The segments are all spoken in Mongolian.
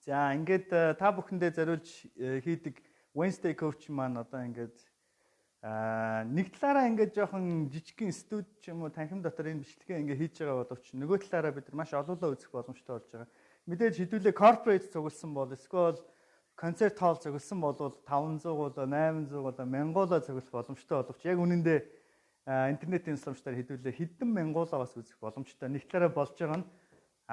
За ингээд та бүхэндээ зориулж хийдэг Wednesday coach маань одоо ингээд нэг талаараа ингээд жоохон жижигхэн студ ч юм уу танхим дотор энэ бичлэгээ ингээд хийж байгаа боловч нөгөө талаараа бид нар маш олоолаа үзэх боломжтой болж байгаа. Мэдээж хэдүүлээ corporate цугласан бол эсвэл концерт хоол цугласан бол 500 800 1000 цуглах боломжтой боловч яг үнэндээ интернетийн сурвалжтаар хэдүүлээ хэдэн мянгуулаа бас үзэх боломжтой. Нэг талаараа болж байгаа нь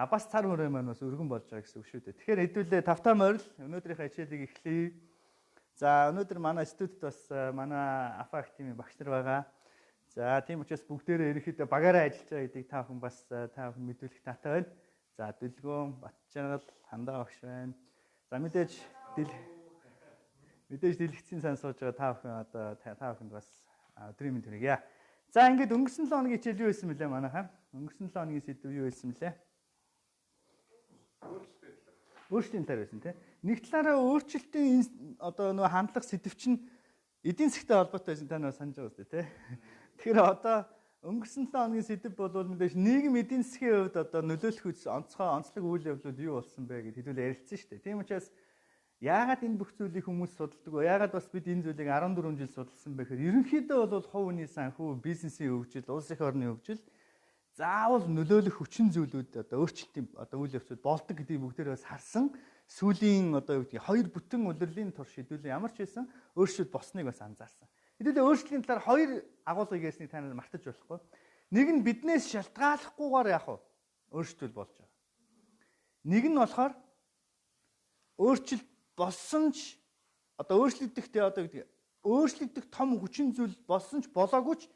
бас цар хүрээ маань бас өргөн болж байгаа гэсэн үг шүү дээ. Тэгэхээр хэдүүлээ тавтаа морил өнөөдрийнхээ хичээлийг эхлэе. За өнөөдөр манай студид бас манай Афак тимийн багш нар байгаа. За тийм учраас бүгдээрээ ерөнхийдөө багаараа ажиллаж байгаа гэдгийг та бүхэн бас та бүхэн мэдүүлэх таатай байна. За Дүлгөөн, Батчаргал, Хандаа багш байна. За мэдээж дэлгэцийн сан сууж байгаа та бүхэн одоо та бүхэнд бас өдрийн мэнд хүргье. За ингээд өнгөрсөн 7 хоногийн хичээл юу байсан бэлээ манайхаа? Өнгөрсөн 7 хоногийн сэдв юу байсан бэлээ? Өөрчлөлтийн талаар байсан тийм. Нэг талаараа өөрчлөлтийн одоо нөгөө хандлах сэдв чинь эдийн засгтай холбоотой байсан та нөгөө санаж байгаа үстэй тийм. Тэгэхээр одоо өнгөрсөн 7 хоногийн сэдв бол мэдээж нийгэм эдийн засгийн хувьд одоо нөлөөлөх онцлог үйл явдлууд юу болсон бэ гэдээ хэдүүл ярилцсан шүү дээ. Тийм учраас яагаад энэ бүх зүйлийг хүмүүс судалдаг вэ? Яагаад бас бид энэ зүйлийг 14 жил судалсан бэ гэхээр ерөнхийдөө бол хувь хүний санхүү, бизнесийн хөгжил, улс их орны хөгжил заавал нөлөөлөх хүчин зүйлүүд одоо өөрчлөлтийн одоо үйл явцууд болдог гэдгийг бүгдээр бас харсан. Сүүлийн одоо юу гэдгийг хоёр бүтэн удирлын турш хэдүүлээ ямар ч байсан өөрчлөлт босныг бас анзаарсан. Хэдүүлээ өөрчлөлийн талаар хоёр агуулгыг ярьсныг та нар мартаж болохгүй. Нэг нь биднээс шалтгааллахгүйгээр яг өөрчлөлт болж байгаа. Нэг нь болохоор өөрчлөлт болсон ч одоо өөрчлөгдөх тэ одоо юу гэдгийг өөрчлөгдөх том хүчин зүйл болсон ч болоогүй ч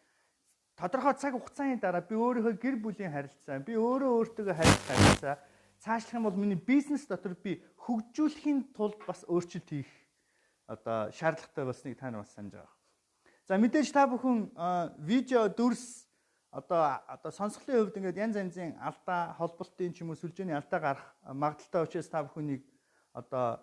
тодорхой цаг хугацааны дараа би өөрийнхөө гэр бүлийн харилцаа, би өөртөө харилцах харилцаа цаашлах юм бол миний бизнес дотор би хөгжүүлэхийн тулд бас өөрчлөлт хийх одоо шаардлагатай болсныг та нар бас санаж байгаа. За мэдээж та бүхэн видео дүрс одоо сонсголын хувьд ингээд янз янзын алдаа, холболтын ч юм уу сүлжээний алдаа гарах магадaltaй учраас та бүхнийг одоо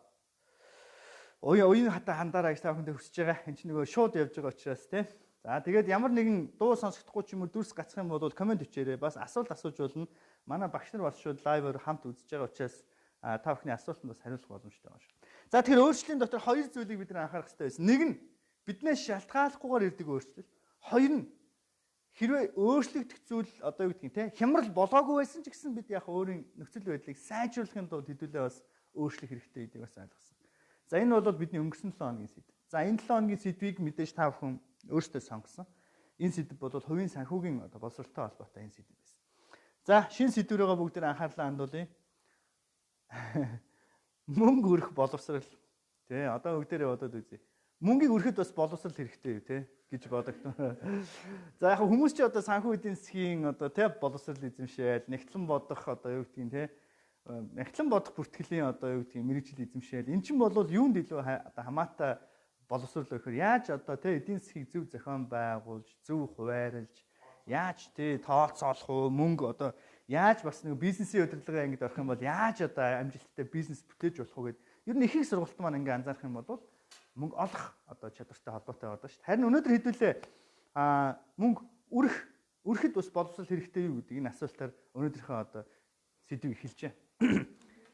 уян хата хандаараа гэж та бүхэндээ хүсэж байгаа. Энд чинь нөгөө шууд явж байгаа учраас тийм. За тэгээд ямар нэгэн дуу сонсохдохгүй ч юм уу дүрс гацх юм бол комент өчээрэй. Бас асуулт асууж болно. Манай багш нар бас шууд лайваар хамт үзэж байгаа учраас та бүхний асуултанд бас хариулах боломжтой байна шүү. За тэгэхээр өөрчлөлийн дотор хоёр зүйлийг бид нар анхаарах хэрэгтэй байсан. Нэг нь биднээс шалтгааллахгүйгээр ирдэг өөрчлөл. Хоёр нь хэрвээ өөрчлөгдөх зүйл одоо юу гэдгийг те хямрал болоогүй байсан ч гэсэн бид яг өөрийн нөхцөл байдлыг сайжруулахын тулд хэдүүлээ бас өөрчлөх хэрэгтэй гэдгийг бас ойлгосон. За энэ бол бидний өнгөрсөн 7 хоногийн сэдв. За энэ 7 хоногийн сэдвийг мэдээж та бүхэн өөртөө сонгосон. Энэ сэдв бол хувийн санхүүгийн одоо боловсролтой холбоотой энэ сэдв байсан. За шинэ сэдвүүрээ бүгд анхаарлаа хандуулъя. Мөнгө өрөх боловсрол. Тэ одоо бүгдээрээ бодоод үзье. Мөнгийг өрөхөд бас боловсрол хэрэгтэй юу те гэж бодогдсон. За яг хүмүүс ч одоо санхүү эдийн засгийн одоо тэ боловсрол эзэмшээл, нэгтлэн бодох одоо юу гэдгийг те нэгтлэн бодох бүртгэлийн одоо юу гэдгийг мэрэгжил эзэмшээл. Эн чинь бол юунд илүү одоо хамаатай боловсрол өгөхөр яаж одоо тэ эдийн засгийг зөв зохион байгуулж, зөв хуваарлж, яаж тэ тооцоолох уу, мөнгө одоо яаж бас нэг бизнесийн удирдлагын ангид орох юм бол яаж одоо амжилттай бизнес бүтээж болох уу гэдэг. Ер нь их их сургалт маань ингээ анзаарах юм бол мөнгө олох одоо чадвартай холбоотой байдаг шүү дээ. Харин өнөөдөр хэдүүлээ мөнгө өрөхөд бас боловсрол хэрэгтэй юу гэдэг энэ асуултаар өнөөдрийнхөө одоо сэдвийг эхэлж байна.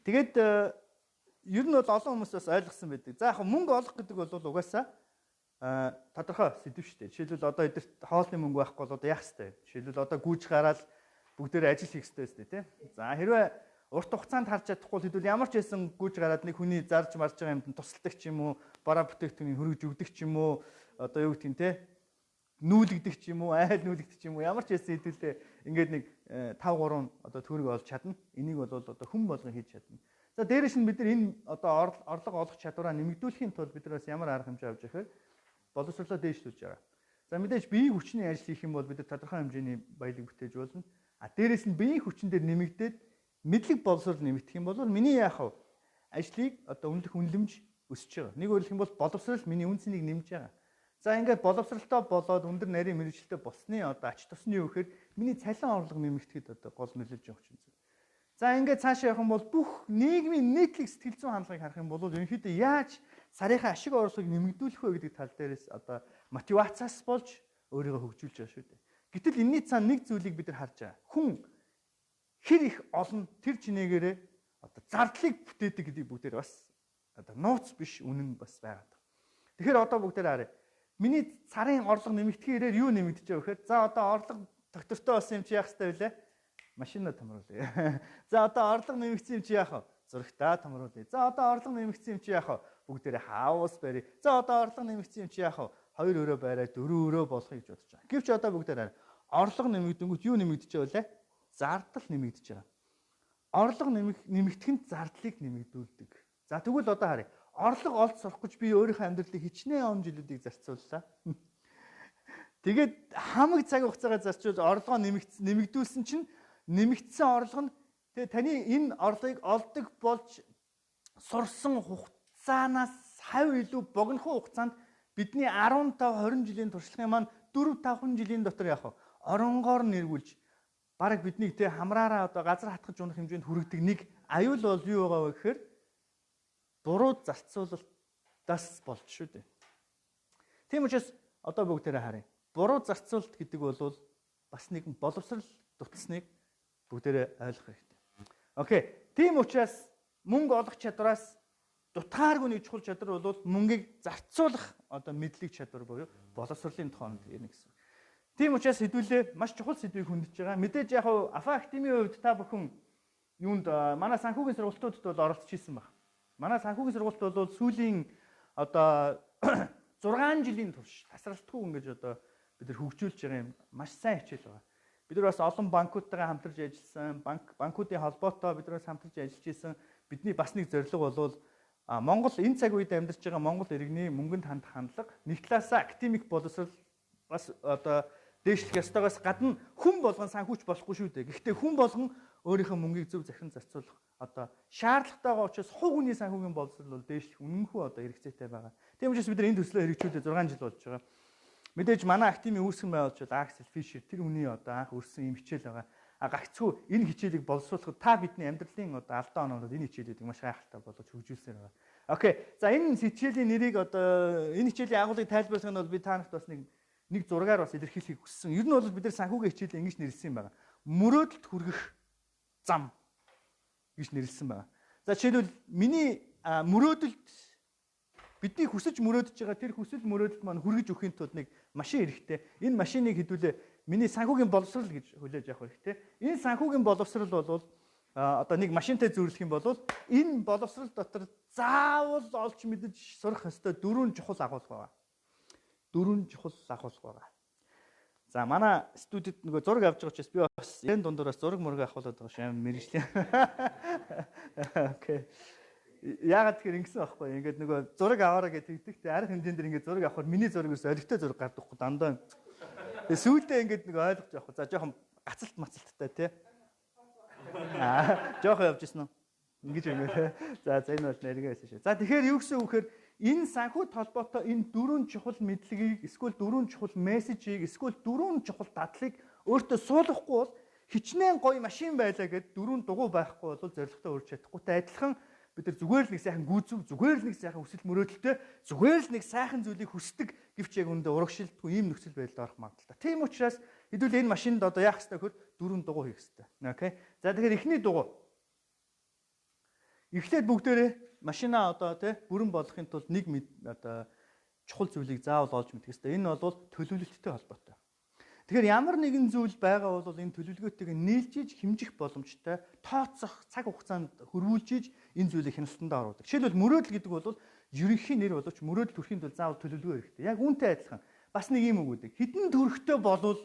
Тэгээд ер нь бол олон хүмүүс бас ойлгосон байдаг. За яг мөнгө олох гэдэг бол угаасаа тодорхой сэдв шүү дээ. Жишээлбэл одоо эдгэрт хоолны мөнгө байхгүй бол одоо яах ёстой вэ? Жишээлбэл одоо гүйж гараад бүгдээр ажил хийх ёстой шүү дээ, тийм. За хэрвээ урт хугацаанд харж чадахгүй хэдүүл ямар ч байсан гүйж гараад нэг хүний зарж марж байгаа юмд тусалдаг ч юм уу, бараа бүтээгдэхүүнийг хөргөж өгдөг ч юм уу, одоо юу гэдгийг те нүүлгдэг ч юм уу, айл нүүлгдэг ч юм уу, ямар ч байсан хэдүүлээ ингээд нэг 5 3 одоо төгрөг олж чадна. Энийг бол одоо хүн болгон хийж чадна. За дээрээс нь бид нар энэ одоо орлого олох чадвараа нэмэгдүүлэхийн тулд бид нар бас ямар арга хэмжээ авч явах вэ? Боловсролоо дээшлүүлж байгаа. За мэдээж биеийн хүчний ажил хийх юм бол бид нар тодорхой хэмжээний баялаг бүтээж болно. А дээрээс нь биеийн хүчин дээр нэмэгдээд мэдлэг боловсрол нэмэгдэх юм бол миний яах вэ? Ажлыг одоо үнэлэх үнэлэмж өсөж байгаа. Нэг өөрөлдөх юм бол боловсрол миний үн цэнийг нэмж байгаа. За ингээд боловсролтой болоод өндөр нарийн мэргэжилтэд болсны одоо ач тусны юу гэхээр миний цалин орлого нэмэгдэхэд одоо гол нөлөөлж байгаа хүчин зүйл. За ингээд цаашаа явах юм бол бүх нийгмийн нийтлэг сэтгэл зүйн хандлагыг харах юм бол ерөнхийдөө яаж сарынхаа ашиг орлогыг нэмэгдүүлэх вэ гэдэг тал дээрээс одоо мотивацаас болж өөрийгөө хөгжүүлж байгаа шүү дээ. Гэтэл энэний цаана нэг зүйлийг бид нар харж байгаа. Хүн хэр их олон тэр чинээгээрээ одоо зардлыг бүтээдэг гэдэг бүгдээр бас одоо нууц биш үнэн бас байгаа. Тэгэхээр одоо бүгдээр харъя. Миний сарын орлого нэмэгдэхээр юу нэмэгдэж байгаа вэ гэхээр за одоо орлого доктортой болсон юм чи яах хэрэгтэй вэ? Машина томруулъя. За одоо орлого нэмэгдсэн юм чи яах вэ? Зурагтаа томруулъя. За одоо орлого нэмэгдсэн юм чи яах вэ? Бүгдээр хаус барья. За одоо орлого нэмэгдсэн юм чи яах вэ? 2 өрөө бариа 4 өрөө болохыг гэж бодож байгаа. Гэвч одоо бүгдээр харъя. Орлого нэмэгдэнгүүт юу нэмэгдэж байгаа вэ? Зардал нэмэгдэж байгаа. Орлого нэмэгдэх нь зардлыг нэмэгдүүлдэг. За тэгвэл одоо харъя. Орлого олж сурах гэж би өөрийнхөө амьдралыг хичнээн он жилүүдийг зарцууллаа. Тэгээд хамаг цаг хугацаагаа зарцуул орлогоо нэмэгдүүлсэн чинь нэмэгдсэн орлого нь тэгээ таны энэ орлогыг олдог болж сурсан хугацаанаас хав илүү богинохон хугацаанд бидний 15-20 жилийн туршлагын маань 4-5 жилийн дотор яах вэ? Оронгоор нэргүүлж бараг биднийг тэ хамраараа одоо газар хатгаж унах хэмжээнд хүргэдэг нэг аюул бол юу байгаа вэ гэхээр буруу зарцуулалтаас болж шүү дээ. Тийм учраас одоо бүгдээрээ харъя. Буруу зарцуулалт гэдэг бол бас нэгэн боловсрал дутсныг бүгдээрээ ойлгох хэрэгтэй. Окей. Тийм учраас мөнгө олох чадвараас дутгааргүй нэг чухал чадвар бол мөнгийг зарцуулах одоо мэдлэг чадвар буюу боловсролын тоонд ирнэ гэсэн. Тийм учраас хэдүүлээ маш чухал сэдвийг хөндөж байгаа. Мэдээж яг Афа Академийн хувьд та бүхэн юунд манай санхүүгийн сургалтуудад бол оролцож ирсэн баг. Манай санхүүгийн сургалт бол сүүлийн одоо 6 жилийн турш тасралтгүй ингэж одоо бид нар хөгжүүлж байгаа юм маш сайн хичээл байгаа. Бид нар бас олон банкуудтайгаа хамтарч ажилласан, банкуудын холбоотой бид нар бас хамтарч ажиллаж исэн. Бидний бас нэг зорилго бол Монгол энэ цаг үед амьдарч байгаа Монгол иргэний мөнгөнд хандах хандлага нэг талаасаа академик боловсрол бас одоо дээшлэх ёстойгоос гадна хүн болгон санхүүч болохгүй шүү дээ. Гэхдээ хүн болгон өөрийнхөө мөнгийг зөв захин зарцуулах одоо шаардлагатайгаа учраас хувь хүний санхүүгийн боловсрол бол дээшлэх үнэнхүү одоо хэрэгцээтэй байгаа. Тийм учраас бид нар энэ төслөө хэрэгжүүлээ 6 жил болж байгаа. Мэдээж манай академийн үүсгэн байгуулж бол Аксел Фишер тэр хүний одоо анх өрсөн юм хичээл байгаа. Гагцгүй энэ хичээлийг боловсруулахад та бидний амьдралын одоо алдаа оноод энэ хичээлүүдийг маш гайхалтай болгож хөгжүүлсээр байгаа. Окей. За энэ хичээлийн нэрийг одоо энэ хичээлийн агуулгыг тайлбарлах нь бол би та нарт бас нэг зургаар бас илэрхийлэхийг хүссэн. Ер нь бол бид нар санхүүгийн хичээлийг ингэж нэрлсэн юм байна. Мөрөөдөлд хүргэх зам гэж нэрлсэн байна. За жишээлбэл миний мөрөөдөлд бидний хүсэж мөрөөдөж байгаа тэр хүсэл мөрөөдөлд маань хүргэж өгөхийн тулд нэг машин хэрэгтэй. Энэ машиныг хэдүүлээ миний санхүүгийн боловсрал гэж хүлээж авах хэрэгтэй. Энэ санхүүгийн боловсрал бол одоо нэг машинтай зүйрлэх юм бол энэ боловсрал дотор заавал олж мэдэж сурах ёстой 4 чухал агуулга байна. 4 чухал агуулга байна. За манай студид нөгөө зураг авч байгаа учраас би бас энэ дундуураас зураг мөрөг авахулаад байгаа шүү. Амар мэрэгчлээ. Окей. Яагаад тэгэхээр ингэсэн байхгүй. Ингээд нөгөө зураг аваараа гэж тэгдэгтэй арга хэмжээнд дэр ингээд зураг авахаар миний зураг ерөөс олигтой зураг гардаггүй дандаа. Тэгээ сүүлдээ ингээд нэг ойлгож явах. За жоохон гацалт мацалттай тий. Жоохон явж ирсэн үү? Ингэж юм ээ. За энэ бол нэргээ байсан шүү. За тэгэхээр юу гэсэн үг гэхээр энэ санхүү толботой энэ 4 чухал мэдлэгийг эсвэл 4 чухал мессежийг эсвэл 4 чухал дадлыг өөртөө суулгахгүй бол хичнээн гоё машин байлаа гэд 4 дугуй байхгүй бол зорилготой хүрч чадахгүйтэй адилхан бид нар зүгээр л нэг сайхан гүйцэв, зүгээр л нэг сайхан хүсэл мөрөөдөлтэй, зүгээр л нэг сайхан зүйлийг хүсдэг гэвч яг үүндээ урагшилтгүй ийм нөхцөл байдалд орох магадлалтай. Тийм учраас хэдүүл энэ машинд одоо яах ёстой гэхээр 4 дугуй хийх ёстой. Окей. За тэгэхээр эхний дугуй. Эхлээд бүгдээрээ машинаа одоо тий бүрэн болгохын тулд нэг одоо чухал зүйлийг заавал олж мэдэх ёстой. Энэ бол төлөвлөлттэй холбоотой. Тэгэхээр ямар нэгэн зүйл байгаа бол энэ төлөвлөгөөтэйг нийлжиж хэмжих боломжтой, тооцох, цаг хугацаанд хөрвүүлжиж энэ зүйлийг хяналтандаа оруулдаг. Жишээлбэл мөрөөдөл гэдэг бол ерөнхий нэр боловч мөрөөдөл төрхийн тулд заавал төлөвлөгөө хэрэгтэй. Яг үүнтэй адилхан. Бас нэг юм үг үү. Хэдэн төгрөгтэй болвол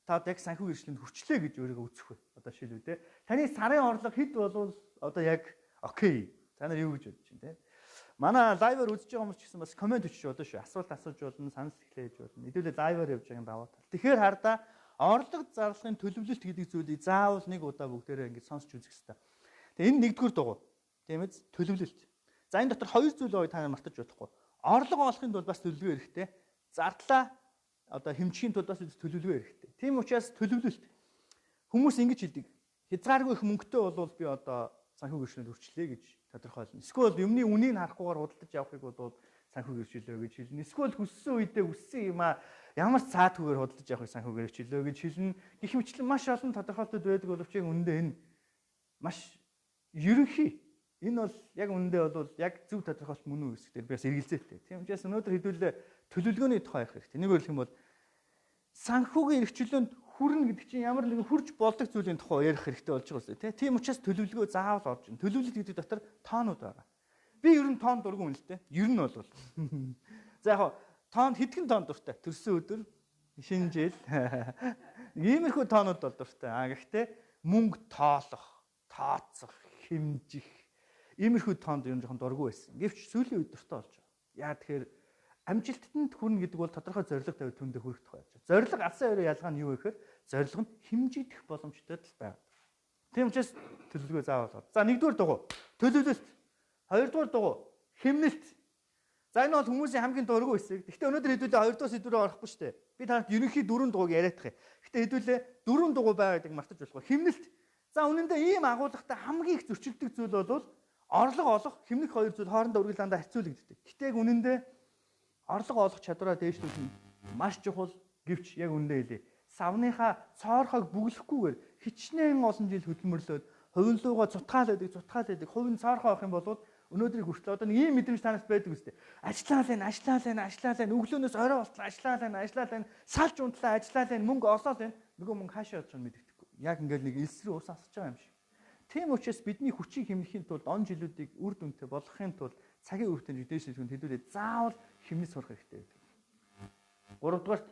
та яг санхүү эрхлэлд хүрчлээ гэж өөрийгөө үзэх вэ? Одоо жишээлбэл тий. Таны сарын орлого хэд болвол одоо яг окей. Та нар юу гэж бодож байна те? Манай лайваар үзэж байгаа хүмүүс ч гэсэн бас комент өчж болно шүү. Асуулт асууж болно, санал хэлж болно. Хэдүүлээ лайваар явж байгаа даваа тал. Тэгэхээр хардаа орлого зарлагын төлөвлөлт гэдэг зүйлийг заавал нэг удаа бүгдээрээ ингэж сонсч үзэх хэрэгтэй. Тэгээ энэ нэгдүгээр дугуй. Тийм ээ төлөвлөлт. За энэ дотор хоёр зүйл байгаа та нар мартаж болохгүй. Орлого олохын тулд бас төлөвлөгөө хэрэгтэй. Зардлаа одоо хэмжихийн тулд бас төлөвлөгөө хэрэгтэй. Тийм учраас төлөвлөлт. Хүмүүс ингэж хэлдэг. Хязгааргүй их мөнгөтэй бол би одоо санхүү гэрчлэлд хүрчлээ гэж тодорхойлно. Эсвэл юмны үнийг харахгүйгээр худалдаж авахыг бол санхүү гэрчлэлөө гэж хэлнэ. Эсвэл хүссэн үедээ хүссэн юм ямар ч цаатгүйгээр худалдаж авахыг санхүү гэрчлэлөө гэж хэлнэ. Гэх мэтлэн маш олон тодорхойлолтууд байдаг боловч үндэ энэ маш ерөнхий Энэ бол яг үнэндээ бол яг зөв тодорхойлт мөн үү гэсэн би бас эргэлзээтэй. Тийм учраас өнөөдөр хэдүүлээ төлөвлөгөөний тухай ярих хэрэгтэй. Нэг өөр юм бол санхүүгийн эрхчлөөнд хүрнэ гэдэг чинь ямар нэгэн хүрж болдог зүйлийн тухай ярих хэрэгтэй болж байгаа үстэй. Тийм учраас төлөвлөгөө заавал орж ийн. Төлөвлөлт гэдэг дотор тоонууд байгаа. Би ер нь тоон дургүй юм л дээ. Ер нь бол. За яг тоонд хэдхэн тоон дуртай? Төрсөн өдөр, шинэ жил. Иймэрхүү тоонууд бол дуртай. Гэхдээ мөнгө тоолох, тооцох, хэмжих иймэрхүү тоонд юм жоохон дургүй байсан. Гэвч сүүлийн үед дуртай болж байгаа. Яа тэгэхээр амжилтанд хүрнэ гэдэг бол тодорхой зорилго тавиад түндэ хүрэх тухай гэж. Зорилго алсын хоёрын ялгаа нь юу вэ гэхээр зорилго нь хэмжигдэх боломжтой л байна. Тийм учраас төлөвлөгөө заавал бол. За нэгдүгээр дугуй төлөвлөлт. Хоёрдугаар дугуй хэмнэлт. За энэ бол хүмүүсийн хамгийн дургүй хэсэг. Гэхдээ өнөөдөр хэдүүлээ хоёрдугаар сэдвүүрээ орохгүй шүү дээ. Би танад ерөнхий дөрвөн дугуйг яриадах юм. Гэхдээ хэдүүлээ дөрвөн дугуй байгааг мартаж болохгүй. Хэмнэлт. За үнэндээ ийм агуулгатай хамгийн их зөрчилдөг зүйл бол орлого олох, хэмнэх хоёр зүйл хоорондоо үргэлж дандаа харьцуулагддаг. Гэхдээ яг үнэндээ орлого олох чадвараа дээшлүүлэх нь маш чухал гэвч яг үнэндээ хэлээ. Савныхаа цоорхойг бүглэхгүйгээр хичнээн олон жил хөдөлмөрлөөд хувийн луугаа цутгаал байдаг. Хувийн цоорхой авах юм бол өнөөдрийг хүртэл одоо нэг ийм мэдрэмж танаас байдаг үстэй. Ажиллаа лээ. Өглөөнөөс орой болтлоо ажиллаа лээ. Салж унтлаа ажиллаа лээ. Мөнгө олоо лээ. Нөгөө мөнгө хаашаа явж байгааг мэддэхгүй. Яг ингээл нэг элс рүү ус асаж байгаа юм шиг. Тийм учраас бидний хүчийг хэмнэхийн тулд он жилүүдийг үр дүнтэй болгохын тулд цагийн үр дүнд дэвшүүлэхэд хэдүүлээ заавал хэмнэж сурах хэрэгтэй байдаг. Гуравдугаарт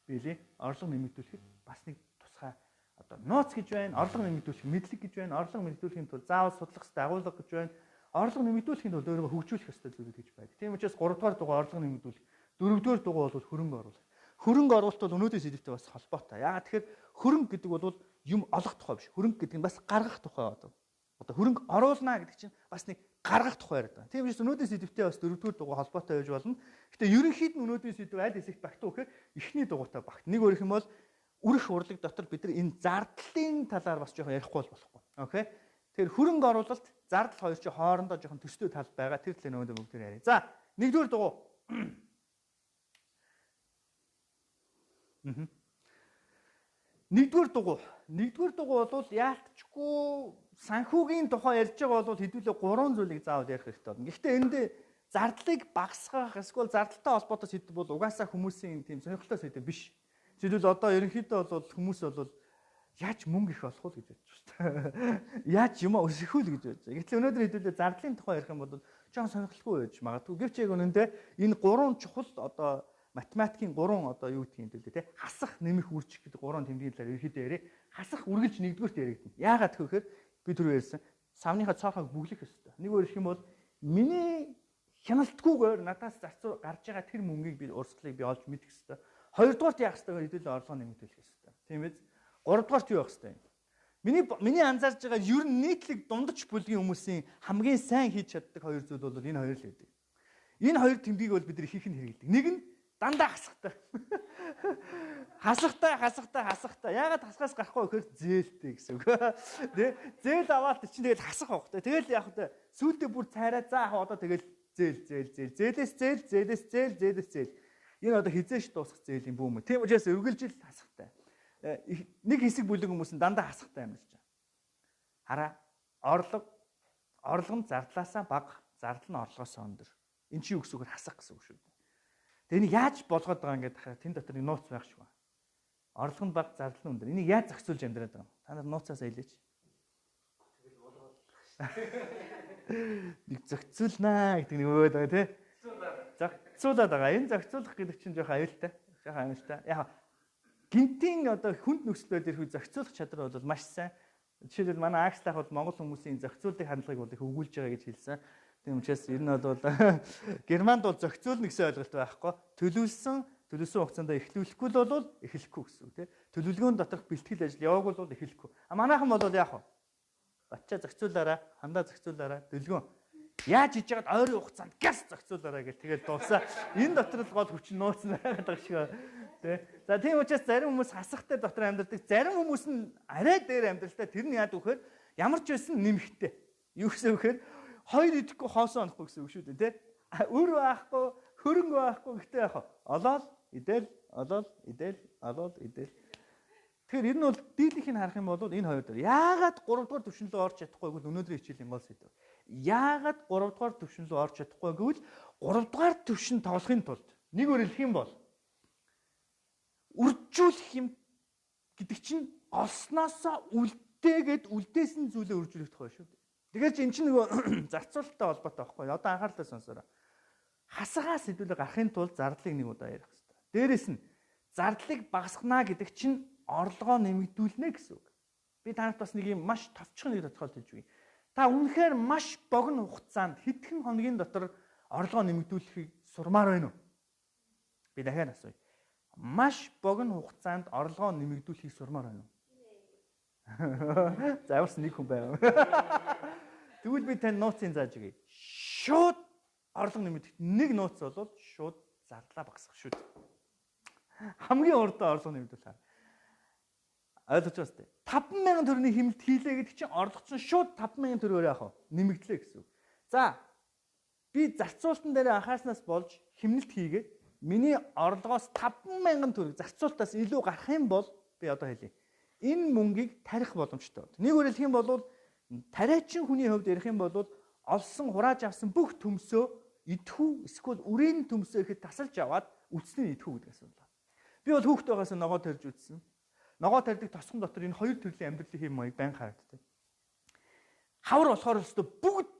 биелээ орлого нэмэгдүүлэхэд бас нэг тусгай одоо нууц гэж байна, орлого нэмэгдүүлэх мэдлэг гэж байна, орлого нэмэгдүүлэхийн тулд заавал судлах хэрэгтэй агуулга гэж байна. Орлого нэмэгдүүлэхийн тулд өөрийгөө хөгжүүлэх хэрэгтэй зүйлүүд гэж байдаг. Тийм учраас 3 дугаар дугаар орлого нэмэгдүүлэх, 4 дугаар дугаар бол хөрөнгө оруулах. Хөрөнгө оруулалт бол өнөөдрийн сэдвтэй бас холбоотой. Яагаад тэгэхээр хөрөнгө гэдэг бол юм олох тухай биш. Хөрөнгө гэдэг нь бас гаргах тухай одоо. Одоо хөрөнгө оруулнаа гэдэг чинь бас нэг гаргах тухай яриад байгаа. Тийм учраас өнөөдрийн сэдвтэй бас 4 дугаар дугаар холбоотой байж болно. Гэтэ ерөнхийд нь өнөөдрийн сэдв аль хэсэгт багтуу гэхээр эхний дугуйтай багт. Нэг өөр юм бол үрэх урлаг дотор бид нар энэ зардлын талаар бас жоохон ярихгүй болохгүй. Окей. Тэгэхээр хөрөнгө оруулалт, зардал хоёр чи хоорондоо жоохон төстэй тал байгаа. Тэр талын өнөөдөр бүгд яриа. За, нэгдүгээр дугуй. Нэгдүгээр дугуй бол яалтчгүй санхүүгийн тухай ярьж байгаа бол хэдүүлээ 3 зүйлийг заавал ярих хэрэгтэй байна. Гэхдээ эндээ зардлыг багасгах эсвэл зардалтай холбоотой сэдв бол угаасаа хүмүүсийн тийм сонирхолтой сэдв биш. Жишээлбэл одоо ерөнхийдөө бол хүмүүс бол яаж мөнгө их олох вэ гэж бодож байна. Яаж юм өсгөх вэ гэж бодож байна. Гэтэл өнөөдөр хэдүүлээ зардлын тухай ярих юм бол жоохон сонирхолтой байж магадгүй. Гэвч яг үнэндээ энэ 3 чухал одоо математикийн 3 одоо юу гэдгийг хэлдэг те хасах, нэмэх, үржих гэдэг 3 тэмдгийн талаар ерөөхдөө яриа. Хасах үргэлж нэгдүгээрт яригдана. Яагаад гэвэл би түрүү ярьсан савныхаа цоохойг бүглэх ёстой. Нэг өөр их юм бол миний хяналтгүйгээр надаас зарцуу гарч байгаа тэр мөнгийг би урсгалыг би олж мэдэх ёстой. Хоёрдугаарт яах ёстой вэ? Хэдүүлээ орлого нэмэгдүүлэх ёстой. Тийм биз? Гуравдугаарт юу явах ёстой юм? Миний анзаарж байгаа ер нь нийтлэг дундаж бүлгийн хүмүүсийн хамгийн сайн хийж чаддаг хоёр зүйл бол энэ хоёр л байдаг. Энэ хоёр тэмдгийг бол бид нар их нь хэрэглэдэг. Нэг нь дандаа хасахтай. Хасахтай. Яагаад хасахаас гарахгүй гэхээр зээлтэй гэсэн үг. Тэ? Зээл аваад чинь тэгэл хасах авах та. Тэгэл яг та сүүлдээ бүр цайраа за яг одоо тэгэл зээл. Зээлээс зээл. Энэ одоо хизээш дуусах зээл юм бүү мө. Тийм учраас үргэлжил хасахтай. Нэг хэсэг бүлэг хүмүүс нь дандаа хасахтай амьдарч байгаа. Хараа. Орлого нь зардлаасаа бага, зардал нь орлогоосоо өндөр. Энд чи юу гэсэн үг хасах гэсэн үг шүү дээ. Тэгээ энийг яаж болгоод байгаа ингээд хахаа тэн дотор нэг нууц байх шиг байна. Орлого нь бага, зардал нь өндөр. Энийг яаж зохицуулж амьдраад байгаа юм? Та нар нууцаас хэлээч. Нэг зохицуулнаа гэдэг нэг өөд байгаа тий. Зохицуулаад байгаа. Энэ зохицуулах гэдэг чинь жоох аюултай. Яг гинтийн одоо хүнд нөхцөл байдал ирэх зохицуулах чадвар бол маш сайн. Жишээлбэл манай Акслах бол монгол хүмүүсийн зохицуулалтын хандлагыг бол их өгүүлж байгаа гэж хэлсэн. Тийм учраас ер нь бол Германд бол зохицуулна гэсэн ойлголт байхгүй. Төлөвлөсөн хугацаанд эхлүүлэхгүй л бол эхлэхгүй гэсэн үг тийм. Төлөвлөгөөний доторх бэлтгэл ажил яваагүй бол эхлэхгүй. Манайхан бол яах вэ? Батчаа зохицуулаараа, хандаа зохицуулаараа, төлгөө яаж хийж яагаад ойрын хугацаанд газ зохицуулаараа гэж тэгэл дуусаа. Энэ дотор л гол хүчин нууцна байгаа шиг байна. Тэ. За тийм учраас зарим хүмүүс хасахтай дотор амьдардаг, зарим хүмүүс нь арай дээр амьдралтай. Тэр нь яадаг вэхээр ямар ч байсан нэмэхтэй. Юу гэсэн үг вэхээр хоёр идэхгүй хоосоо онохгүй гэсэн үг шүү дээ, тэ. Өр байхгүй, хөрөнгө байхгүй гэхдээ яах вэ? Олоод, идэл. Тэгэхээр энэ бол дийлэнхийг харах юм бол энэ хоёр дээр яагаад 3 дугаар түвшин рүү орж чадахгүй гэвэл өнөөдрийн хичээлийн гол сэдв. Яагаад 3 дугаар түвшин рүү орж чадахгүй гэвэл 3 дугаар түвшин тоглохын тулд нэг өөр хэлэх юм бол үржүүлэх юм гэдэг чинь олсноосоо үлдээгээд үлдээсэн зүйлээ үржүүлэх тухай шүү дээ. Тэгэхээр эн чинь нөгөө зарцуулалттай холбоотой байхгүй. Одоо анхаарлаа сонсоорой. Хасагаас сэдвүүлэг гарахын тулд зардлыг нэг удаа ярих хэрэгтэй. Дээрээс нь зардлыг багасгана гэдэг чинь орлогоо нэмэгдүүлнэ гэсэн үг. Би танарт бас нэг юм маш товчхон нэг тодорхойлт хэлж өгье. Та үнэхээр маш богино хугацаанд хэдхэн хоногийн дотор орлогоо нэмэгдүүлэхийг сурмаар байна уу? Би дахиад асууя. Маш богино хугацаанд орлогоо нэмэгдүүлэхийг сурмаар байна уу? За яварс нэг хүн байв. Тэгвэл би тань нууцын зааж өгье. Шууд орлого нэмэгдэх нэг нууц бол шууд зардлаа багасгах шүү дээ. Хамгийн урдаа орлого нэмэгдүүлэх. Ойлгож байна тест. 50000 төгрөгийн хэмнэлт хийлээ гэдэг чинь орлого чинь шууд 50000 төгрөгөөр яах вэ? Нэмэгдлээ гэсэн үг. За би зарцуулалтан дээр анхаарснаас болж хэмнэлт хийгээд миний орлогоос 50000 төгрөг зарцуулалтаас илүү гарах юм бол би одоо хэлье. Энэ мөнгийг тарих боломжтой. Нэг үгээр хэлэх юм бол тариачин хүний хувьд ярих юм бол олсон хурааж авсан бүх төмсөө идэхүү эсвэл үрийн төмсөө ихэд тасалж аваад үлдсэний идэхүү гэдэг асуудал. Би бол хүүхэд байгаасаа ногоо тарьж үзсэн. Ногоо тарьдаг тосгон дотор энэ хоёр төрлийн амьдралын хэм маяг байн харагддаг. Хавар болохоор өстө бүгд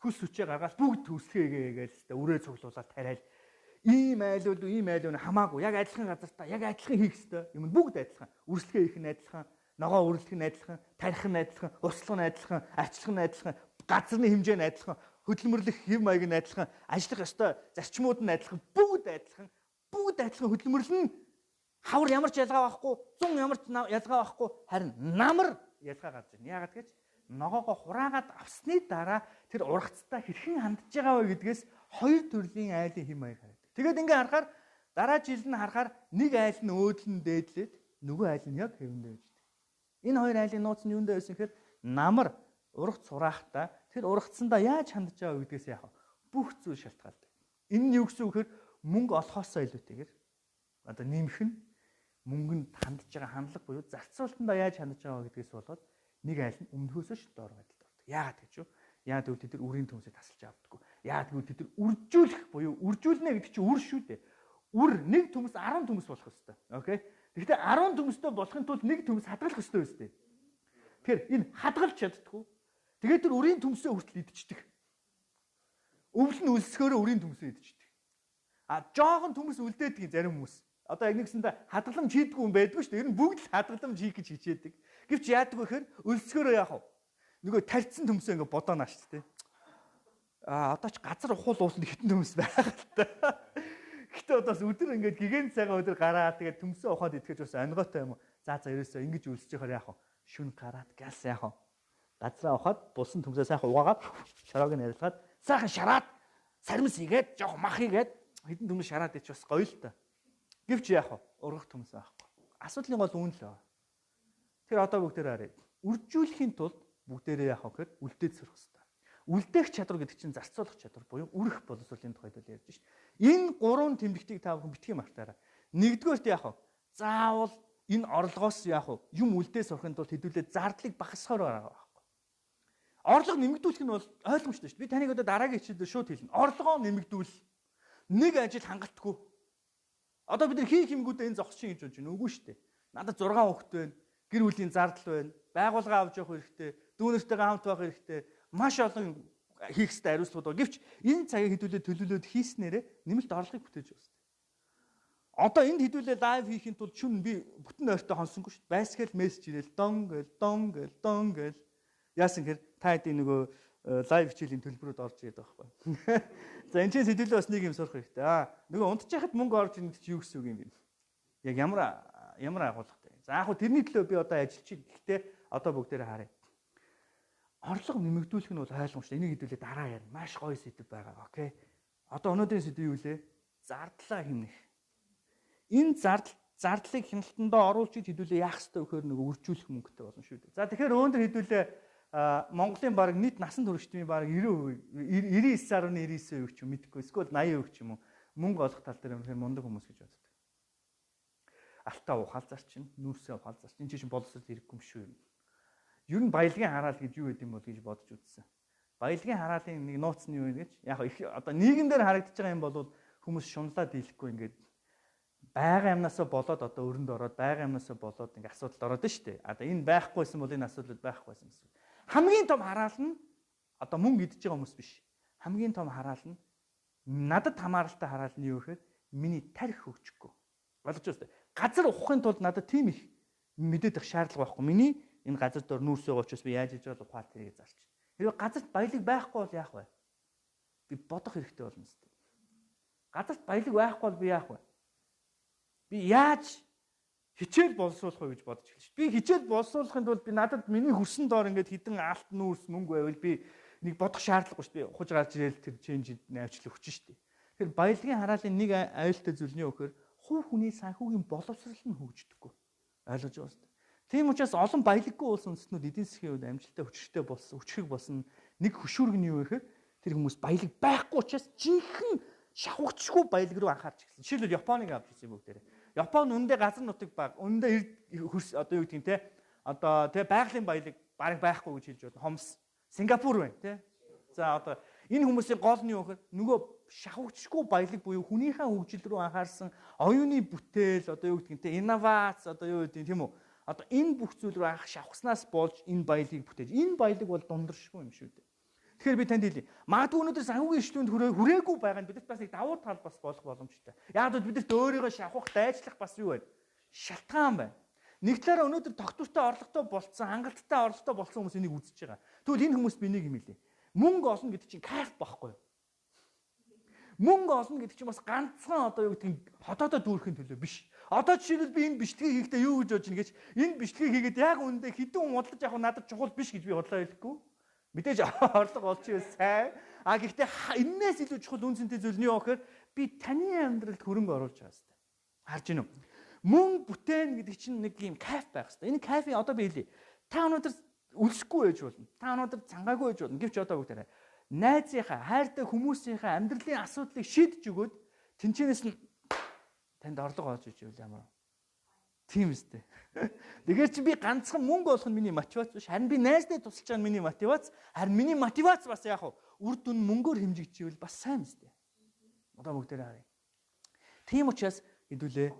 хүс хүчээ гаргаад бүгд төслэгээ гээл өстө үрээ цуглуулаад тариал. Ийм айлууд хамаагүй яг адилхан газартаа яг адилхан хийх ёстой. Юм бүгд адилхан. Үрслэгээ хийх нь адилхан, ногоо үрэлдэх нь адилхан, тарих нь адилхан, урслах нь адилхан, арчлах нь адилхан, газрын хэмжээ нь адилхан, хөдөлмөрлөх хэв маяг нь адилхан, ажиллах ёстой зарчмууд нь адилхан, бүгд адилхан хөдөлмөрлөн. Хавар ямар ч ялгаа байхгүй, зун ямар ч ялгаа байхгүй, харин намар ялгаа гарч байна. Яагаад гэж ногоогоо хураагаад авсны дараа тэр ургацтай хэрхэн хандж байгаа вэ гэдгээс хоёр төрлийн айлын хэм маяг харагдав. Тэгээд ингээ харахаар дараа жил нь харахаар нэг айл нь өөдлөн дээдлээд нөгөө айл нь яг хэвэндээ байждаг. Энэ хоёр айлын нууц нь юундээ байсан гэхээр намар ургац сураахтаа тэр ургацсандаа яаж хандж байгаа гэдгээс яах вэ? Бүх зүйл шалтгаалдаг. Энэ нь юу гэсэн үг гэхээр мөнгө олохоосоо илүүтэйгээр одоо нэмэх нь мөнгөнд хандж байгаа хандлага буюу зарцуулалтандаа яаж хандж байгаа гэдгээс болоод нэг айл нь өмнөхөөсөө ш доор байдалд ордог. Яагаад гэж вэ? Яагаад гэвэл тэд нар үрийн төмсөд тасалж авдаггүй. Яагаад гэвэл тэд нар үржүүлэх буюу үржүүлнэ гэдэг чинь үр шүү дээ. Үр нэг төмс 10 төмс болох ёстой. Окей? Гэхдээ 10 төмстэй болохын тулд нэг төмс хадгалах ёстой үстэй. Тэгэхээр энэ хадгалж чаддаггүй. Тэгээд тэр үрийн төмсөө хүртэл идчихдэг. Өвөл нь үлсгөөрөө үрийн төмсөө идчихдэг. Жоохон төмс үлдээдэг зарим хүмүүс. Одоо яг нэгсэндээ хадгаламж хийдэггүй юм байдгүй шүү дээ. Ер нь бүгд л хадгаламж хийх гэж хичээдэг. Гэвч яадаг вэ гэхээр өлсгөөрөө яах вэ? Нөгөө тарьцсан төмсөө ингээ бодооно шүү дээ. Одоо ч газар ухуул ууланд хитэн төмс байгаа л та. Гэтэ одоос өдөр ингээд гигэн цагаан өдөр гараад тэгээд төмсөө ухаад идэхэж бас онгойтой юм уу? За ерөөсөө ингэж өлсөж яхаар яах вэ? Шүн гараад газ яах вэ? Газраа ухаад булсан төмсөө сайхан угаагаад шороог нь арилгаад сайхан шараад сармис хийгээд жоох мах хийгээд хитэн төмс шараад ич бас гоё л та. Гэвч яах вэ? Ургах төмс байхгүй. Асуудлын гол үүн л байна. Тэр одоо бүгдээр харъя. Үржүүлэхийн тулд бүгдээрээ яах вэ гэхээр үлдээд сурах хэрэгтэй. Үлдээх чадвар гэдэг чинь зарцуулах чадвар буюу үрэх боловсролын тухайд л ярьж шít. Энэ гурван тэмдэгтийг та бүхэн битгий мартаарай. Нэгдүгээрт яах вэ? Заавал энэ орлогоос яах вэ? Юм үлдээ сурахын тулд хэдүүлээ зардлыг багасгахаар байгаа байхгүй. Орлого нэмэгдүүлэх нь бол ойлгомжтой шүү дээ. Би таныг одоо дараагийн хичээлээр шууд хэлнэ. Орлогоо нэмэгдүүл. Нэг ажил хангалтгүй. Одоо бид нар хийх юмгуудаа энэ зогсчих гэж бодож байна. Үгүй шүү дээ. Надад 6 хүүхэд байна. Гэр бүлийн зардал байна. Байгууллага авч явах хэрэгтэй. Дүүнэртэйгээ хамт байх хэрэгтэй. Маш олон хийх ёстой хариуцлагууд байна. Гэвч энэ цагийг хэдүүлээ төлөвлөөд хийснээрээ нэмэлт орлогыг бүтээж байна. Одоо энд хэдүүлээ лайв хийхин тулд шүн би бүтэн ойртой хонсонгүй шүү дээ. Байсгээл мессеж ирэл дон гэл яасан гэхээр та хэдийн нөгөө лайв хичээлийн төлбөрөд орж ирээд байгаа байхгүй. За энэ чинь хэдүүлээ бас нэг юм сурах хэрэгтэй. Нөгөө унтчихад мөнгө орж ирэх чинь юу гэсэн үг юм бэ? Яг ямар агуулгатай. За яг хөө тэрний төлөө би одоо ажиллаж байна. Гэхдээ одоо бүгдээрээ харъя. Орлого нэмэгдүүлэх нь бол ойлгомжтой. Энийг хэдүүлээ дараа ярина. Маш гоё сэдв байгаа. Окей. Одоо өнөөдрийн сэдв юу вэ? Зардлаа хэмнэх. Энэ зардлыг хяналтандаа оруулж хэдүүлээ яах ёстой вөхөр нэг үржүүлэх мөнгөтэй болно шүү дээ. За тэгэхээр өнөөдөр хэдүүлээ Монголын баг нийт насан туршидмын баг 99.99% ч юм мэдхгүй. Эсвэл 80% ч юм уу мөнгө олох тал дээр үнэхээр мундаг хүмүүс гэж боддог. алтаа ухаал зарчин, нүүрсээ ухаал зарчин. Энэ чинь боловсрол хэрэггүй юм шүү юм. Ер нь баялагын хараал гэж юу гэдэг юм бол гэж бодож үзсэн. Баялагын хараалын нэг нууц нь юу вэ гэж? Яг одоо нийгэм дээр харагдаж байгаа юм бол хүмүүс шунлаад дийлэхгүй ингээд байгаа юмнасаа болоод одоо өрөнд ороод байгаа юмнасаа болоод ингээд асуудалд ороод нь шүү дээ. Одоо энэ байхгүйсэн бол энэ асуудал байхгүйсэн гэсэн. Хамгийн том хараал нь одоо мөнгө идж байгаа хүмүүс биш. Хамгийн том хараал нь надад хамааралтай хараал нь юу гэхээр миний тарих хөгжихгүй. Ойлгож байна уу? Газар ухахын тулд надад тийм их мэдээд их шаардлага байхгүй. Миний энэ газар дээр нүүрсээ учраас би яаж хийж байгаа ухаал тэрийг зарч. Хэрвээ газарт баялаг байхгүй бол яах вэ? Би бодох хэрэгтэй болно шүү дээ. Газарт баялаг байхгүй бол би яах вэ? Би яаж хичээл боловсруулах вэ гэж бодож эхэлж. Би хичээл боловсруулахын тулд би надад миний хөрсөн доор ингээд хідэн алт нүүрс мөнгө байвал би нэг бодох шаардлагагүй шүү дээ. Ухаж гарч ирэл тэр ченжид навчлах хүчин шүү дээ. Тэгэхээр баялагын хараалын нэг аюултай зүйл нь юу гэхээр хувь хүний санхүүгийн боловсрол нь хөгждөггүй. Ойлгож байна уу? Тийм учраас олон баялаггүй улс үндэстнүүд эдийн засгийн хувьд амжилттай хүчтэй болсон, хүчрэг болсон нэг хөшүүрэг нь юу гэхээр тэр хүмүүс баялаг байхгүй учраас жинхэнэ шавхагчгүй баялаг руу анхаарч эхэлсэн. Жишээлбэл Японыг авч үзье бүгдээрээ. Япон үндэ газар нутаг баг, үндэ хөрс одоо юу гэдэг юм те. Одоо те байгалийн баялаг бараг байхгүй гэж хэлж байна. Хомс, Сингапур байна те. За одоо энэ хүмүүсийн гол нь юу гэхээр нөгөө шавхагчгүй баялаг буюу хүнийхээ хөгжил рүү анхаарсан оюуны бүтээл одоо юу гэдэг юм те. Инновац одоо юу гэдэг юм тийм үү? Одоо энэ бүх зүйл рүү анх шавхснаас болж энэ баялагийг бүтээж. Энэ баялаг бол дундаршгүй юм шүү дээ. Тэгэхээр би танд хэлье. Магадгүй өнөөдөр санхүүгийн эрхлүүнд хүрээгүй байгаа нь бидэрт бас нэг давуу тал бас болох боломжтой. Яг л бидэрт өөрийгөө шавхах, дайчлах бас юу вэ? Шалтгаан байна. Нэг талаараа өнөөдөр тогтвортой орлоготой болцсон, хангалттай орлоготой болсон хүмүүс энийг үзэж байгаа. Тэгвэл энэ хүмүүст би нэг юм хэлье. Мөнгө олно гэдэг чинь кайф байхгүй юу? Мөнгө олно гэдэг чинь бас ганцхан одоо юу гэдэг нь хотоодоо дүүрхэн төлөө биш. Одоо жишээлбэл би энэ бичлэгийг хийхдээ юу гэж бодож ин гэж энэ бичлэгийг хийгээд яг үүндээ хэдэн хүн худалдаж авах надад чухал биш гэж би бодлоо хэлэхгүй. Мэдээж орлого олчих сайн. А гэхдээ энээс илүү чухал үнцэнтэй зүйл нь юу гэхээр би таны амьдралд хөрөнгө оруулж байгаа хэрэгтэй. Харж гинү. Мөнгө бүтээн гэдэг чинь нэг юм кайф байх хэрэгтэй. Энэ кайфыг одоо би хэлье. Та өнөөдөр үлсэхгүй байж болно. Та өнөөдөр цангаагүй байж болно. Гэвч одоо бүгдээрээ найзынхаа, хайртай хүмүүсийнхээ амьдралын асуудлыг шийдэж өгөөд тэнцэнээс нь танд орлого олж иж ивэл ямар тийм үстэй. Тэгэхээр чи би ганцхан мөнгө олох нь миний мотивац биш. Харин би найзтай тусалж байгаа нь миний мотивац. Харин миний мотивац бас яг үр дүн мөнгөөр хэмжигдчихвэл бас сайн үстэй. Одоо бүгдээрээ харъя. Тийм учраас хэдүүлээ